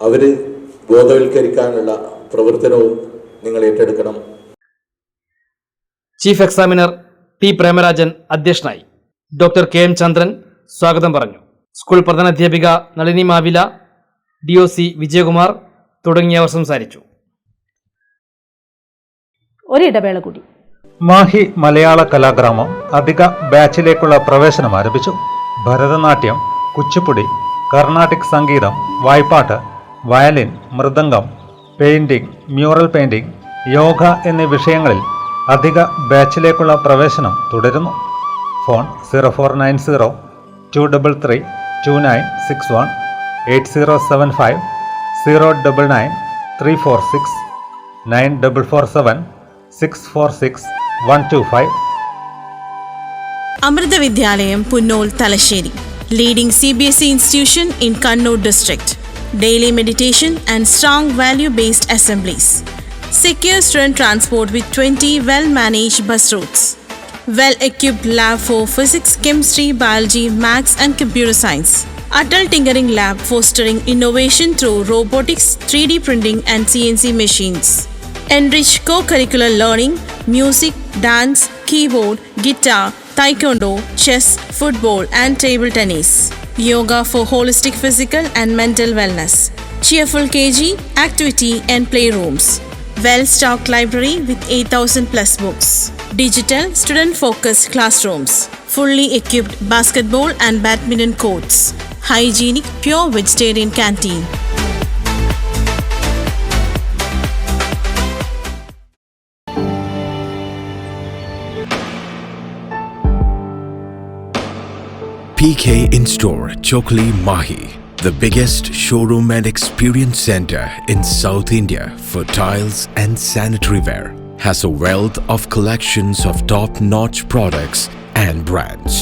അവർ ബോധവൽക്കരിക്കാനുള്ള പ്രവർത്തനവും നിങ്ങൾ ഏറ്റെടുക്കണം. ചീഫ് എക്സാമിനർ T പ്രേമരാജൻ അധ്യക്ഷനായി. ഡോക്ടർ KM ചന്ദ്രൻ സ്വാഗതം പറഞ്ഞു. സ്കൂൾ പ്രധാനാധ്യാപിക നളിനി മാവില, DOC വിജയകുമാർ തുടങ്ങിയവർ സംസാരിച്ചു. ഒരിടവേള കൂടി. മാഹി മലയാള കലാഗ്രാമം അധിക ബാച്ചിലേക്കുള്ള പ്രവേശനം ആരംഭിച്ചു. ഭരതനാട്യം, കുച്ചിപ്പുടി, കർണാട്ടിക് സംഗീതം, വായ്പാട്ട്, violin, mridangam, painting, mural painting, yoga എന്നീ വിഷയങ്ങളിൽ അധിക ബാച്ചിലേക്കുള്ള പ്രവേശനം തുടരുന്നു. Phone 0490 233 2961 8075 099 346 9447 646 125. Amrita Vidyalayam, Punnol, Talasheri. Leading CBSE institution in Kannur district. Daily meditation and strong value-based assemblies. Secure student transport with 20 well-managed bus routes. Well-equipped lab for physics, chemistry, biology, maths and computer science. Adult Tinkering Lab fostering innovation through robotics, 3D printing and CNC machines. Enrich co-curricular learning, music, dance, keyboard, guitar, taekwondo, chess, football and table tennis. Yoga for holistic physical and mental wellness. Cheerful KG, activity and playrooms. Well-stocked library with 8,000 plus books. Digital, student-focused classrooms. Fully equipped basketball and badminton courts. Hygienic, pure vegetarian canteen. PK In-Store, Chokli, Mahi, the biggest showroom and experience center in South India for tiles and sanitary ware, has a wealth of collections of top-notch products and brands.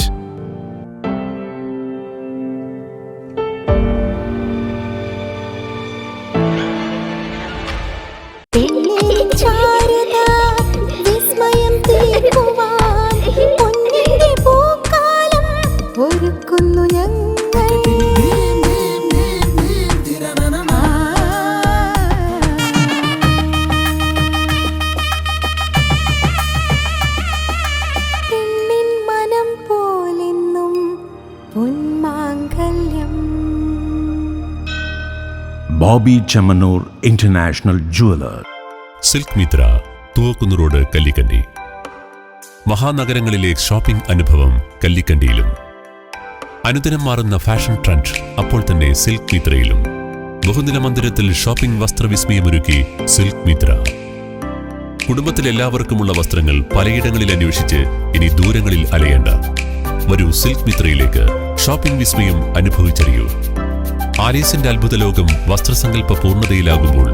Boby Chemmanur international jeweller. Silk Mitra, Thuvakkunnu road, Kallikandi. മഹാനഗരങ്ങളിലെ ഷോപ്പിംഗ് അനുഭവം കല്ലിക്കണ്ടിയിലും. അനുദിനം മാറുന്ന ഫാഷൻ ട്രെൻഡ് അപ്പോൾ തന്നെ സിൽക്ക് മിത്രയിലും. ബഹുനില മന്ദിരത്തിൽ ഷോപ്പിംഗ് വസ്ത്രവിസ്മയമൊരുക്കി സിൽക്ക് മിത്ര. കുടുംബത്തിലെല്ലാവർക്കുമുള്ള വസ്ത്രങ്ങൾ പലയിടങ്ങളിൽ അന്വേഷിച്ച് ഇനി ദൂരങ്ങളിൽ അലയേണ്ട. വരൂ സിൽക്ക് മിത്രയിലേക്ക്. ഷോപ്പിംഗ് വിസ്മയം അനുഭവിച്ചറിയൂ. ആലീസിന്റെ അത്ഭുത ലോകം വസ്ത്രസങ്കല്പ പൂർണ്ണതയിലാകുമ്പോൾ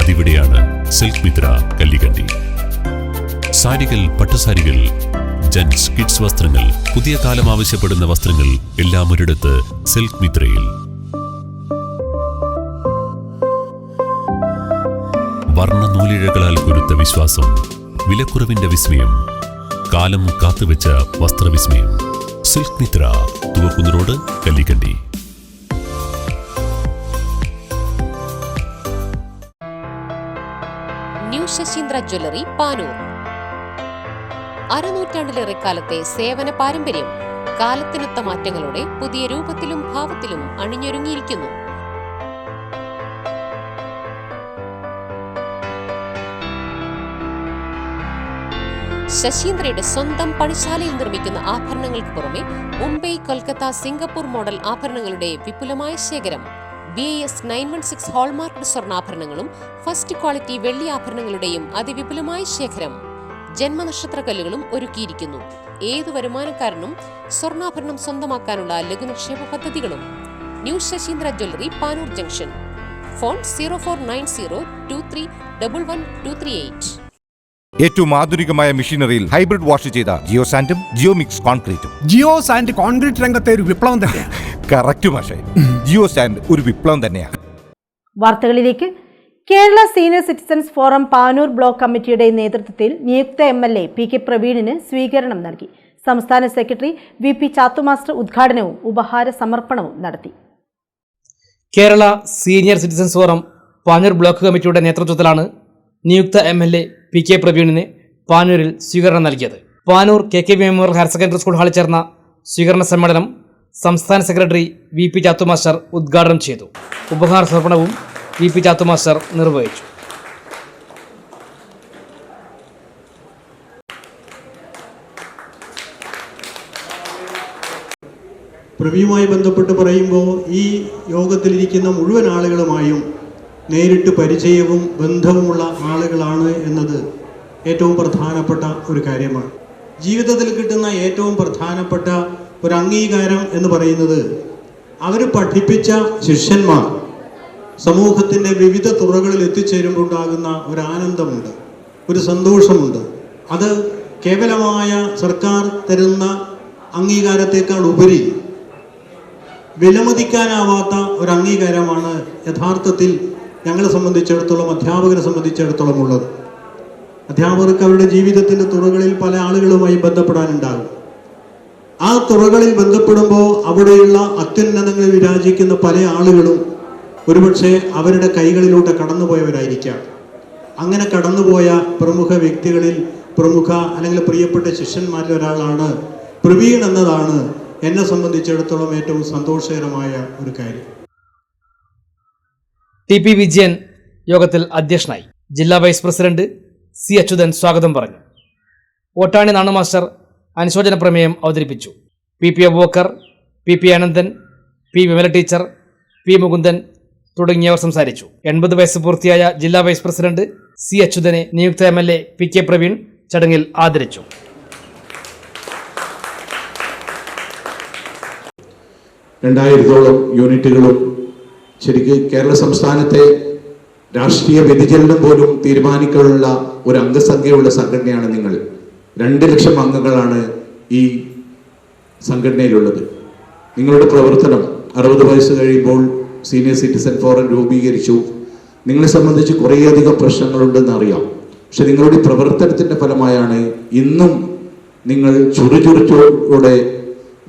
അതിവിടെയാണ് സിൽക്ക് മിത്ര, കല്ലിക്കണ്ടി. സാരികൾ, പട്ടുസാരികൾ, ജെന്റ്സ്, കിഡ്സ് വസ്ത്രങ്ങൾ, പുതിയ കാലം ആവശ്യപ്പെടുന്ന വസ്ത്രങ്ങൾ എല്ലാം ഒരിടത്ത് സിൽക്ക് മിത്രയിൽ. വർണ്ണ നൂലിഴകളാൽ കുരുത്ത വിശ്വാസം, വിലക്കുറവിന്റെ വിസ്മയം, കാലം കാത്തുവെച്ച വസ്ത്രവിസ്മയം. Silk Mitra, Thuvakkunnu road, Kallikandi. New Sasheendra jewellery, Panoor. അരനൂറ്റാണ്ടിലേറെ കാലത്തെ സേവന പാരമ്പര്യം കാലത്തിനൊത്ത മാറ്റങ്ങളോടെ പുതിയ രൂപത്തിലും ഭാവത്തിലും അണിഞ്ഞൊരുങ്ങിയിരിക്കുന്നു. ശശീന്ദ്രയുടെ സ്വന്തം പണിശാലയിൽ നിർമ്മിക്കുന്ന ആഭരണങ്ങൾക്ക് പുറമെ മുംബൈ, കൊൽക്കത്ത, സിംഗപ്പൂർ മോഡൽ ആഭരണങ്ങളുടെ വിപുലമായ ശേഖരം. BIS 916 ഹോൾമാർക്ക് സ്വർണ്ണാഭരണങ്ങളും ഫസ്റ്റ് ക്വാളിറ്റി വെള്ളി ആഭരണങ്ങളുടെയും അതിവിപുലമായ ശേഖരം. ജന്മനക്ഷത്രക്കല്ലുകളും ഒരുക്കിയിരിക്കുന്നു. ഏതു വരുമാനക്കാരനും സ്വർണ്ണാഭരണം സ്വന്തമാക്കാനുള്ള ലഘുനിക്ഷേപ പദ്ധതികളും. New Sasheendra jewellery, Panoor junction. Phone 049023112238. ഏറ്റവും ആധുനികമായ മെഷീനറിയിൽ ഹൈബ്രിഡ് വാഷ് ചെയ്ത ജിയോ സാൻഡും ജിയോ മിക്സ് കോൺക്രീറ്റും. ജിയോ സാൻഡ് കോൺക്രീറ്റ് രംഗത്തെ ഒരു വിപ്ലവം തന്നെയാണ്. കറക്റ്റ് മാഷേ, ജിയോ സാൻഡ് ഒരു വിപ്ലവം തന്നെയാണ്. വാർത്തകളിലേക്ക്. Kerala senior citizens forum Panoor block കമ്മിറ്റിയുടെ നേതൃത്വത്തിൽ നിയുക്ത MLA PK പ്രവീണിന് സ്വീകരണം നൽകി. സംസ്ഥാന സെക്രട്ടറി VP ചാത്തുമാസ്റ്റർ ഉദ്ഘാടനവും ഉപഹാര സമർപ്പണവും നടത്തി. Kerala senior citizens forum Panoor block കമ്മിറ്റിയുടെ നേതൃത്വത്തിലാണ് നിയുക്ത MLA PK പ്രവീണിന് പാനൂരിൽ സ്വീകരണം നൽകിയത്. Panoor KK memorial higher secondary school ഹാളിൽ ചേർന്ന സ്വീകരണ സമ്മേളനം സംസ്ഥാന സെക്രട്ടറി VP ചാത്തുമാസ്റ്റർ ഉദ്ഘാടനം ചെയ്തു. ഉപഹാര സമർപ്പണവും VP ചാത്തുമാസ്റ്റർ നിർവഹിച്ചു. പ്രവീയുമായി ബന്ധപ്പെട്ട് പറയുമ്പോൾ ഈ യോഗത്തിലിരിക്കുന്ന മുഴുവൻ ആളുകളുമായും നേരിട്ട് പരിചയവും ബന്ധവുമുള്ള ആളുകളാണ് എന്നത് ഏറ്റവും പ്രധാനപ്പെട്ട ഒരു കാര്യമാണ്. ജീവിതത്തിൽ കിട്ടുന്ന ഏറ്റവും പ്രധാനപ്പെട്ട ഒരു അംഗീകാരം എന്ന് പറയുന്നത് അവർ പഠിപ്പിച്ച ശിഷ്യന്മാർ സമൂഹത്തിൻ്റെ വിവിധ തുറകളിൽ എത്തിച്ചേരുമ്പോൾ ഉണ്ടാകുന്ന ഒരു ആനന്ദമുണ്ട്, ഒരു സന്തോഷമുണ്ട്. അത് കേവലമായ സർക്കാർ തരുന്ന അംഗീകാരത്തേക്കാൾ ഉപരി വിലമതിക്കാനാവാത്ത ഒരു അംഗീകാരമാണ് യഥാർത്ഥത്തിൽ ഞങ്ങളെ സംബന്ധിച്ചിടത്തോളം, അധ്യാപകരെ സംബന്ധിച്ചിടത്തോളം ഉള്ളത്. അധ്യാപകർക്ക് അവരുടെ ജീവിതത്തിൻ്റെ തുറകളിൽ പല ആളുകളുമായി ബന്ധപ്പെടാനുണ്ടാകും. ആ തുറകളിൽ ബന്ധപ്പെടുമ്പോൾ അവിടെയുള്ള അത്യുന്നതങ്ങളിൽ വിരാജിക്കുന്ന പല ആളുകളും ഒരുപക്ഷെ അവരുടെ കൈകളിലൂടെ കടന്നുപോയവരായിരിക്കാം. അങ്ങനെ കടന്നുപോയ പ്രമുഖ വ്യക്തികളിൽ പ്രമുഖ അല്ലെങ്കിൽ പ്രിയപ്പെട്ട ശിഷ്യന്മാരിൽ ഒരാളാണ് പ്രവീൺ എന്നതാണ് എന്നെ സംബന്ധിച്ചിടത്തോളം ഏറ്റവും സന്തോഷകരമായ ഒരു കാര്യം. TP വിജയൻ യോഗത്തിൽ അധ്യക്ഷനായി. ജില്ലാ വൈസ് പ്രസിഡന്റ് C അച്യുതൻ സ്വാഗതം പറഞ്ഞു. ഓട്ടാണി നാണു മാസ്റ്റർ അനുശോചന പ്രമേയം അവതരിപ്പിച്ചു. PP Aboobacker, PP Ananthan, P Vimala teacher, P Mukundan തുടങ്ങിയവർ സംസാരിച്ചു. 80 വയസ്സ് പൂർത്തിയായ ജില്ലാ വൈസ് പ്രസിഡന്റ് C അച്യുതനെ നിയുക്ത MLA PK പ്രവീൺ ചടങ്ങിൽ ആദരിച്ചു. 2000-ഓളം യൂണിറ്റുകളും ശരിക്ക് കേരള സംസ്ഥാനത്തെ രാഷ്ട്രീയ വ്യതിചലനം പോലും തീരുമാനിക്കാനുള്ള ഒരു അംഗസംഖ്യയുള്ള സംഘടനയാണ് നിങ്ങൾ. 2 ലക്ഷം അംഗങ്ങളാണ് ഈ സംഘടനയിലുള്ളത്. നിങ്ങളുടെ പ്രവർത്തനം 60 വയസ്സ് കഴിയുമ്പോൾ സീനിയർ സിറ്റിസൺ ഫോറം രൂപീകരിച്ചു. നിങ്ങളെ സംബന്ധിച്ച് കുറേയധികം പ്രശ്നങ്ങളുണ്ടെന്ന് അറിയാം. പക്ഷെ നിങ്ങളുടെ പ്രവർത്തനത്തിൻ്റെ ഫലമായാണ് ഇന്നും നിങ്ങൾ ചുറുചുറുച്ചോടെ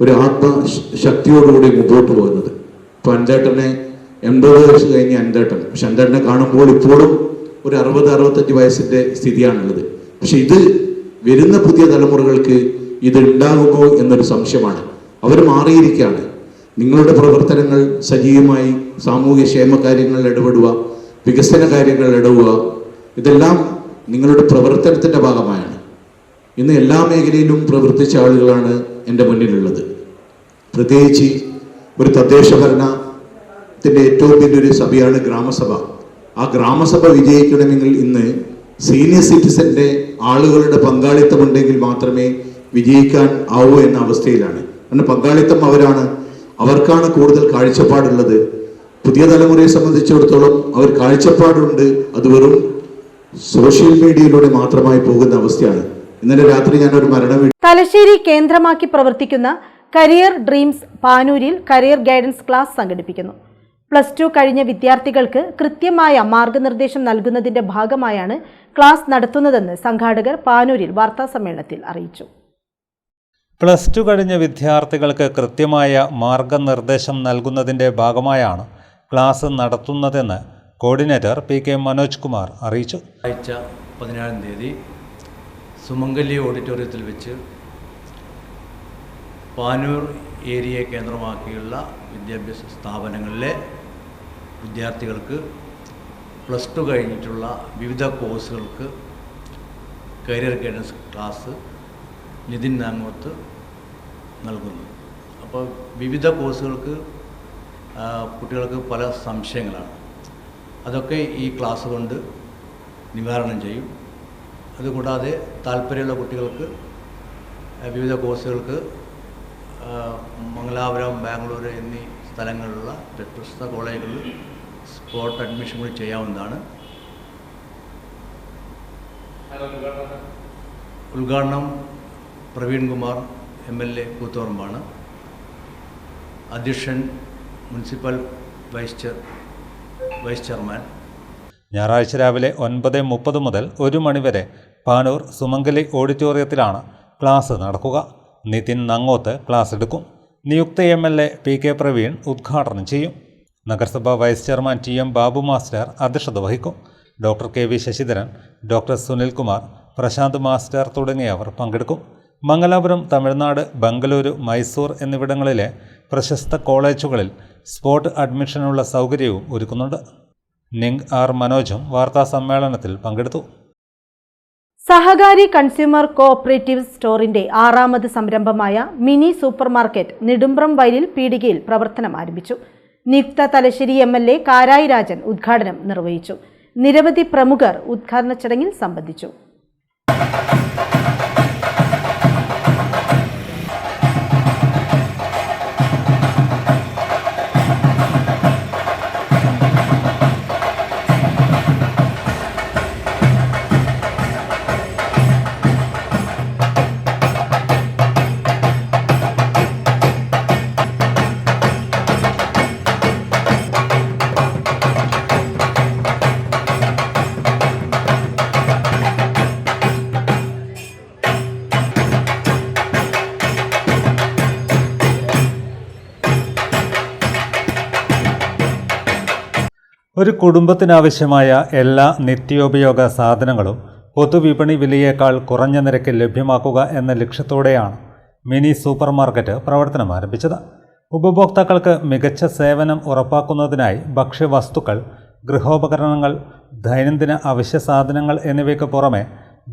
ഒരു ആത്മശക്തിയോടുകൂടി മുമ്പോട്ട് പോകുന്നത്. ഇപ്പോൾ അഞ്ചേട്ടനെ 80 വയസ്സ് കഴിഞ്ഞ് അഞ്ചേട്ടൻ, പക്ഷെ അഞ്ചേട്ടനെ കാണുമ്പോൾ ഇപ്പോഴും ഒരു 60-65 വയസ്സിൻ്റെ സ്ഥിതിയാണുള്ളത്. പക്ഷെ ഇത് വരുന്ന പുതിയ തലമുറകൾക്ക് ഇത് ഉണ്ടാകുമോ എന്നൊരു സംശയമാണ്. അവർ മാറിയിരിക്കുകയാണ്. നിങ്ങളുടെ പ്രവർത്തനങ്ങൾ സജീവമായി സാമൂഹ്യ ക്ഷേമ കാര്യങ്ങളിൽ ഇടപെടുക, വികസന കാര്യങ്ങളിൽ ഇടപെടുക, ഇതെല്ലാം നിങ്ങളുടെ പ്രവർത്തനത്തിൻ്റെ ഭാഗമായാണ്. ഇന്ന് എല്ലാ മേഖലയിലും പ്രവർത്തിച്ച ആളുകളാണ് എൻ്റെ മുന്നിലുള്ളത്. പ്രത്യേകിച്ച് ഒരു തദ്ദേശ ഭരണത്തിൻ്റെ ഏറ്റവും വലിയൊരു സഭയാണ് ഗ്രാമസഭ. ആ ഗ്രാമസഭ വിജയിക്കണമെങ്കിൽ ഇന്ന് സീനിയർ സിറ്റിസന്റെ ആളുകളുടെ പങ്കാളിത്തമുണ്ടെങ്കിൽ മാത്രമേ വിജയിക്കാൻ ആവൂ എന്ന അവസ്ഥയിലാണ്. കാരണം പങ്കാളിത്തം അവർക്കാണ് കൂടുതൽ കാഴ്ചപ്പാടുള്ളത്. പുതിയ തലമുറയെ സംബന്ധിച്ചിടത്തോളം അവർ കാഴ്ചപ്പാടുണ്ട്, അത് വെറും സോഷ്യൽ മീഡിയയിലൂടെ മാത്രമായി പോകുന്ന അവസ്ഥയാണ്. ഇന്നലെ രാത്രി ഞാനൊരു തലശ്ശേരി കേന്ദ്രമാക്കി പ്രവർത്തിക്കുന്ന കരിയർ ഡ്രീംസ് പാനൂരിൽ കരിയർ ഗൈഡൻസ് ക്ലാസ് സംഘടിപ്പിക്കുന്നു. +2 കഴിഞ്ഞ വിദ്യാർത്ഥികൾക്ക് കൃത്യമായ മാർഗനിർദ്ദേശം നൽകുന്നതിന്റെ ഭാഗമായാണ് ക്ലാസ് നടത്തുന്നതെന്ന് സംഘാടകർ പാനൂരിൽ വാർത്താസമ്മേളനത്തിൽ അറിയിച്ചു. +2 കഴിഞ്ഞ വിദ്യാർത്ഥികൾക്ക് കൃത്യമായ മാർഗനിർദ്ദേശം നൽകുന്നതിന്റെ ഭാഗമായാണ് ക്ലാസ് നടത്തുന്നതെന്ന് കോർഡിനേറ്റർ PK മനോജ് കുമാർ അറിയിച്ചു. ആഴ്ച 17-ാം തീയതി സുമംഗലി ഓഡിറ്റോറിയത്തിൽ വെച്ച് പാനൂർ ഏരിയയെ കേന്ദ്രമാക്കിയുള്ള വിദ്യാഭ്യാസ സ്ഥാപനങ്ങളിലെ വിദ്യാർത്ഥികൾക്ക് +2 കഴിഞ്ഞിട്ടുള്ള വിവിധ കോഴ്സുകൾക്ക് കരിയർ ഗൈഡൻസ് ക്ലാസ് നിതിൻ നാങ്ങോത്ത് നൽകുന്നു. അപ്പോൾ വിവിധ കോഴ്സുകൾക്ക് കുട്ടികൾക്ക് പല സംശയങ്ങളാണ്. അതൊക്കെ ഈ ക്ലാസ് കൊണ്ട് നിവാരണം ചെയ്യും. അതുകൂടാതെ താല്പര്യമുള്ള കുട്ടികൾക്ക് വിവിധ കോഴ്സുകൾക്ക് മംഗലാപുരം, ബാംഗ്ലൂർ എന്നീ സ്ഥലങ്ങളിലുള്ള പ്രശസ്ത കോളേജുകളിൽ സ്പോട്ട് അഡ്മിഷൻ കൂടി ചെയ്യാവുന്നതാണ്. ഉദ്ഘാടനം പ്രവീൺ കുമാർ MLA കൂത്തുപറമ്പാണ്. അധ്യക്ഷൻ മുനിസിപ്പൽ വൈസ് ചെയർമാൻ. ഞായറാഴ്ച രാവിലെ 9:30 മുതൽ 1 മണിവരെ പാനൂർ സുമംഗലി ഓഡിറ്റോറിയത്തിലാണ് ക്ലാസ് നടക്കുക. നിതിൻ നങ്ങോത്ത് ക്ലാസ് എടുക്കും. നിയുക്ത MLA PK പ്രവീൺ ഉദ്ഘാടനം ചെയ്യും. നഗരസഭാ vice chairman TM Babu master അധ്യക്ഷത വഹിക്കും. Doctor KV Sasidharan, doctor Sunilkumar, Prashanth master തുടങ്ങിയവർ പങ്കെടുക്കും. മംഗലാപുരം, തമിഴ്നാട്, ബംഗളൂരു, മൈസൂർ എന്നിവിടങ്ങളിലെ പ്രശസ്ത കോളേജുകളിൽ സ്പോട്ട് അഡ്മിഷനുള്ള സൗകര്യവും ഒരുക്കുന്നുണ്ട്. നിങ് ആർ മനോജും വാർത്താ സമ്മേളനത്തിൽ പങ്കെടുത്തു. സഹകാരി കൺസ്യൂമർ കോഓപ്പറേറ്റീവ് സ്റ്റോറിന്റെ 6ാമത് സംരംഭമായ മിനി സൂപ്പർ മാർക്കറ്റ് നെടുമ്പ്രം വയലിൽ പീടികയിൽ പ്രവർത്തനം ആരംഭിച്ചു. നിയുക്ത തലശ്ശേരി MLA കാരായി രാജൻ ഉദ്ഘാടനം നിർവഹിച്ചു. നിരവധി പ്രമുഖർ ഉദ്ഘാടന ചടങ്ങിൽ സംബന്ധിച്ചു. ഒരു കുടുംബത്തിനാവശ്യമായ എല്ലാ നിത്യോപയോഗ സാധനങ്ങളും പൊതുവിപണി വിലയേക്കാൾ കുറഞ്ഞ നിരക്കിൽ ലഭ്യമാക്കുക എന്ന ലക്ഷ്യത്തോടെയാണ് മിനി സൂപ്പർ മാർക്കറ്റ് പ്രവർത്തനം ആരംഭിച്ചത്. ഉപഭോക്താക്കൾക്ക് മികച്ച സേവനം ഉറപ്പാക്കുന്നതിനായി ഭക്ഷ്യവസ്തുക്കൾ, ഗൃഹോപകരണങ്ങൾ, ദൈനംദിന അവശ്യ സാധനങ്ങൾ എന്നിവയ്ക്ക് പുറമെ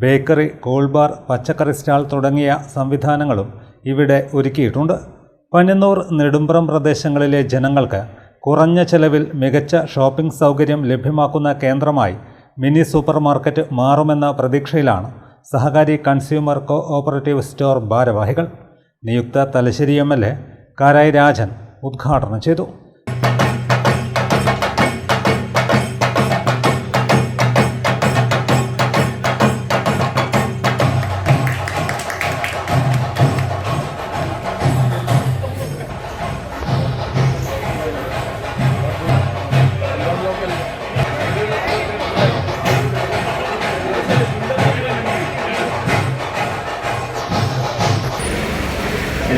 ബേക്കറി, കൂൾബാർ, പച്ചക്കറി സ്റ്റാൾ തുടങ്ങിയ സംവിധാനങ്ങളും ഇവിടെ ഒരുക്കിയിട്ടുണ്ട്. പന്യന്നൂർ, നെടുമ്പ്രം പ്രദേശങ്ങളിലെ ജനങ്ങൾക്ക് കുറഞ്ഞ ചെലവിൽ മികച്ച ഷോപ്പിംഗ് സൗകര്യം ലഭ്യമാക്കുന്ന കേന്ദ്രമായി മിനി സൂപ്പർ മാർക്കറ്റ് മാറുമെന്ന പ്രതീക്ഷയിലാണ് സഹകാരി കൺസ്യൂമർ കോഓപ്പറേറ്റീവ് സ്റ്റോർ ഭാരവാഹികൾ. നിയുക്ത തലശ്ശേരി MLA കാരായി രാജൻ ഉദ്ഘാടനം ചെയ്തു.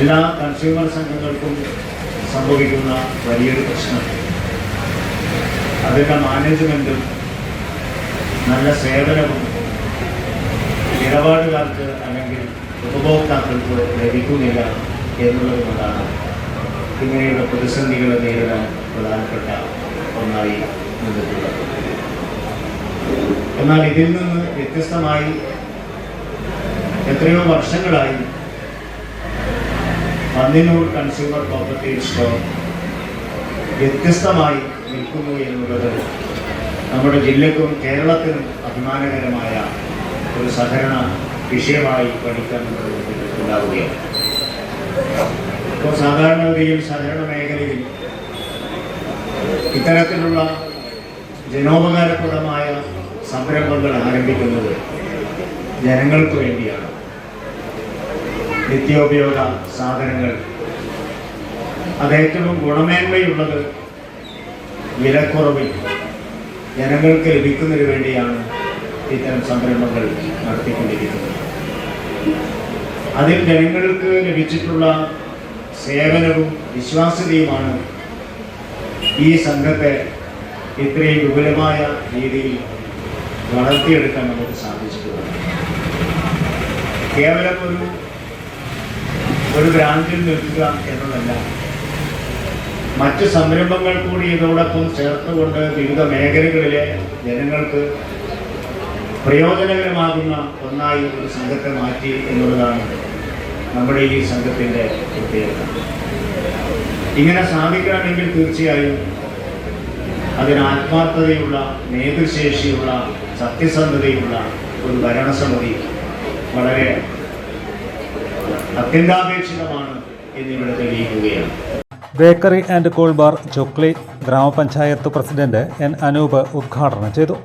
എല്ലാ കൺസ്യൂമർ സംഘങ്ങൾക്കും സംഭവിക്കുന്ന വലിയൊരു പ്രശ്നം അതിൻ്റെ മാനേജ്മെൻറ്റും നല്ല സേവനവും ഇടപാടുകാർക്ക് അല്ലെങ്കിൽ ഉപഭോക്താക്കൾക്ക് ലഭിക്കുന്നില്ല എന്നുള്ളത് കൊണ്ടാണ് ഇങ്ങനെയുള്ള പ്രതിസന്ധികളെ നേരിടാൻ പ്രധാനപ്പെട്ട ഒന്നായി നിന്നിട്ടുള്ളത്. എന്നാൽ ഇതിൽ നിന്ന് വ്യത്യസ്തമായി എത്രയോ വർഷങ്ങളായി പന്നിന്നൂർ കൺസ്യൂമർ കോപ്പറേറ്റീവ് സ്റ്റോർ വ്യത്യസ്തമായി നിൽക്കുന്നു എന്നുള്ളത് നമ്മുടെ ജില്ലയ്ക്കും കേരളത്തിനും അഭിമാനകരമായ ഒരു സഹകരണ വിഷയമായി പഠിക്കാൻ ഉണ്ടാവുകയാണ്. ഇപ്പോൾ സാധാരണഗതിയിൽ സഹകരണ മേഖലയിൽ ഇത്തരത്തിലുള്ള ജനോപകാരപ്രദമായ സംരംഭങ്ങൾ ആരംഭിക്കുന്നത് ജനങ്ങൾക്ക് വേണ്ടിയാണ്. നിത്യോപയോഗ സാധനങ്ങൾ അതേറ്റവും ഗുണമേന്മയുള്ളത് വിലക്കുറവിൽ ജനങ്ങൾക്ക് ലഭിക്കുന്നതിന് വേണ്ടിയാണ് ഇത്തരം സംരംഭങ്ങൾ നടത്തിക്കൊണ്ടിരിക്കുന്നത്. അതിൽ ജനങ്ങൾക്ക് ലഭിച്ചിട്ടുള്ള സേവനവും വിശ്വാസ്യതയുമാണ് ഈ സംഘത്തെ ഇത്രയും വിപുലമായ രീതിയിൽ വളർത്തിയെടുക്കാൻ നമുക്ക് സാധിച്ചിട്ടുള്ളത്. കേവലം ഒരു ബ്രാൻഡിൽ നിൽക്കുക എന്നതല്ല, മറ്റ് സംരംഭങ്ങൾ കൂടി ഇതോടൊപ്പം ചേർത്തുകൊണ്ട് വിവിധ മേഖലകളിലെ ജനങ്ങൾക്ക് പ്രയോജനകരമാകുന്ന ഒന്നായി ഒരു സംഘത്തെ മാറ്റി എന്നുള്ളതാണ് നമ്മുടെ ഈ സംഘത്തിൻ്റെ പ്രത്യേകത. ഇങ്ങനെ സാധിക്കണമെങ്കിൽ തീർച്ചയായും അതിന് ആത്മാർത്ഥതയുള്ള, നേതൃശേഷിയുള്ള, സത്യസന്ധതയുള്ള ഒരു ഭരണസമിതി വളരെ അത്യന്താപേക്ഷിതമാണ് എന്നിവിടെ തെളിയിക്കുകയാണ്. Bakery and cool bar Chokli ഗ്രാമപഞ്ചായത്ത് പ്രസിഡന്റ് എൻ അനൂപ് ഉദ്ഘാടനം ചെയ്തു.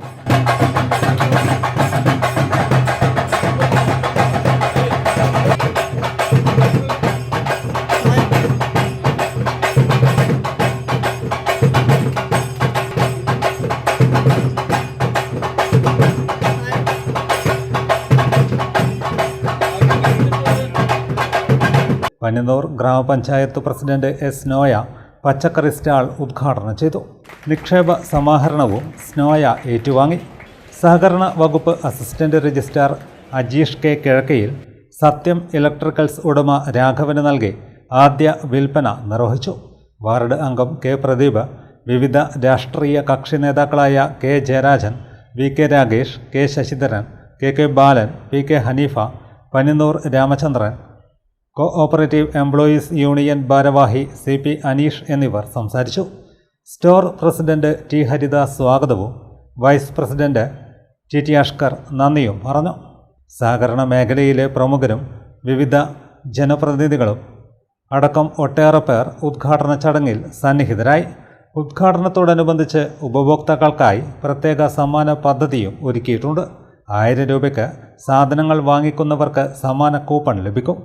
പന്നിന്നൂർ ഗ്രാമപഞ്ചായത്ത് പ്രസിഡന്റ് എസ് നോയ പച്ചക്കറി സ്റ്റാൾ ഉദ്ഘാടനം ചെയ്തു. നിക്ഷേപ സമാഹരണവും സ്നോയ ഏറ്റുവാങ്ങി. സഹകരണ വകുപ്പ് assistant registrar Ajeesh K Kizhakkayil സത്യം ഇലക്ട്രിക്കൽസ് ഉടമ രാഘവന് നൽകി ആദ്യ വിൽപ്പന നിർവഹിച്ചു. വാർഡ് അംഗം കെ പ്രദീപ്, വിവിധ രാഷ്ട്രീയ കക്ഷി നേതാക്കളായ K Jayarajan, V K Ragesh, K Sasidharan, K K Balan, P K Haneefa, Panninnur Ramachandran, cooperative employees union ഭാരവാഹി സി പി അനീഷ് എന്നിവർ സംസാരിച്ചു. സ്റ്റോർ പ്രസിഡന്റ് ടി ഹരിദാസ് സ്വാഗതവും vice president T T Ashkar നന്ദിയും പറഞ്ഞു. സഹകരണ മേഖലയിലെ പ്രമുഖരും വിവിധ ജനപ്രതിനിധികളും അടക്കം ഒട്ടേറെ പേർ ഉദ്ഘാടന ചടങ്ങിൽ സന്നിഹിതരായി. ഉദ്ഘാടനത്തോടനുബന്ധിച്ച് ഉപഭോക്താക്കൾക്കായി പ്രത്യേക സമ്മാന പദ്ധതിയും ഒരുക്കിയിട്ടുണ്ട്. 1000 രൂപയ്ക്ക് സാധനങ്ങൾ വാങ്ങിക്കുന്നവർക്ക് സമ്മാന കൂപ്പൺ ലഭിക്കും.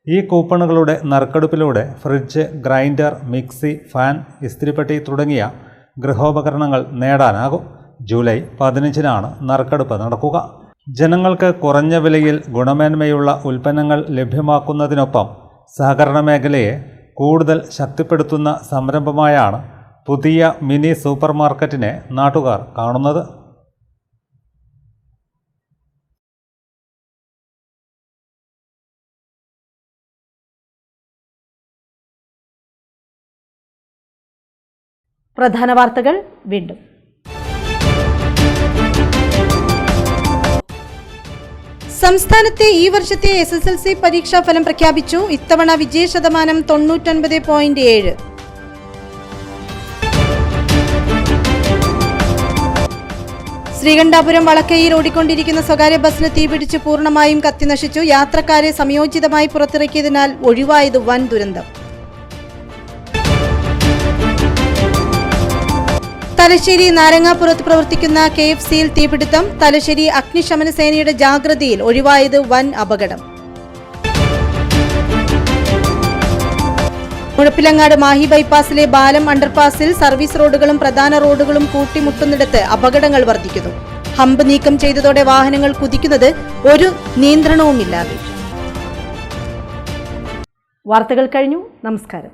ഈ കൂപ്പണുകളുടെ നറുക്കെടുപ്പിലൂടെ ഫ്രിഡ്ജ്, ഗ്രൈൻഡർ, മിക്സി, ഫാൻ, ഇസ്തിരിപ്പെട്ടി തുടങ്ങിയ ഗൃഹോപകരണങ്ങൾ നേടാനാകും. ജൂലൈ 15-നാണ് നറുക്കെടുപ്പ് നടക്കുക. ജനങ്ങൾക്ക് കുറഞ്ഞ വിലയിൽ ഗുണമേന്മയുള്ള ഉൽപ്പന്നങ്ങൾ ലഭ്യമാക്കുന്നതിനൊപ്പം സഹകരണ മേഖലയെ കൂടുതൽ ശക്തിപ്പെടുത്തുന്ന സംരംഭമായാണ് പുതിയ മിനി സൂപ്പർ മാർക്കറ്റിനെ നാട്ടുകാർ കാണുന്നത്. പ്രധാന വാർത്തകൾ വീണ്ടും. സംസ്ഥാനത്തെ ഈ വർഷത്തെ SSLC പരീക്ഷാ ഫലം പ്രഖ്യാപിച്ചു. ഇത്തവണ വിജയ ശതമാനം 99.7. ശ്രീകണ്ഠാപുരം വളക്കയിൽ ഓടിക്കൊണ്ടിരിക്കുന്ന സ്വകാര്യ ബസിന് തീപിടിച്ച് പൂർണ്ണമായും കത്തിനശിച്ചു. യാത്രക്കാരെ സമയോചിതമായി പുറത്തിറക്കിയതിനാൽ ഒഴിവായത് വൻ ദുരന്തം. തലശ്ശേരി നാരങ്ങാപുരത്ത് പ്രവർത്തിക്കുന്ന KFCയിൽ തീപിടുത്തം. തലശ്ശേരി അഗ്നിശമന സേനയുടെ ജാഗ്രതയിൽ ഒഴിവായത് വൻ അപകടം. മുഴപ്പിലങ്ങാട് മാഹി ബൈപ്പാസിലെ ബാലം അണ്ടർപാസിൽ സർവീസ് റോഡുകളും പ്രധാന റോഡുകളും കൂട്ടിമുട്ടുന്നിടത്ത് അപകടങ്ങൾ വർദ്ധിക്കുന്നു. ഹമ്പ് നീക്കം ചെയ്തതോടെ വാഹനങ്ങൾ കുതിക്കുന്നത് ഒരു നിയന്ത്രണവുമില്ലാതെ. വാർത്തകൾ കഴിഞ്ഞു. നമസ്കാരം.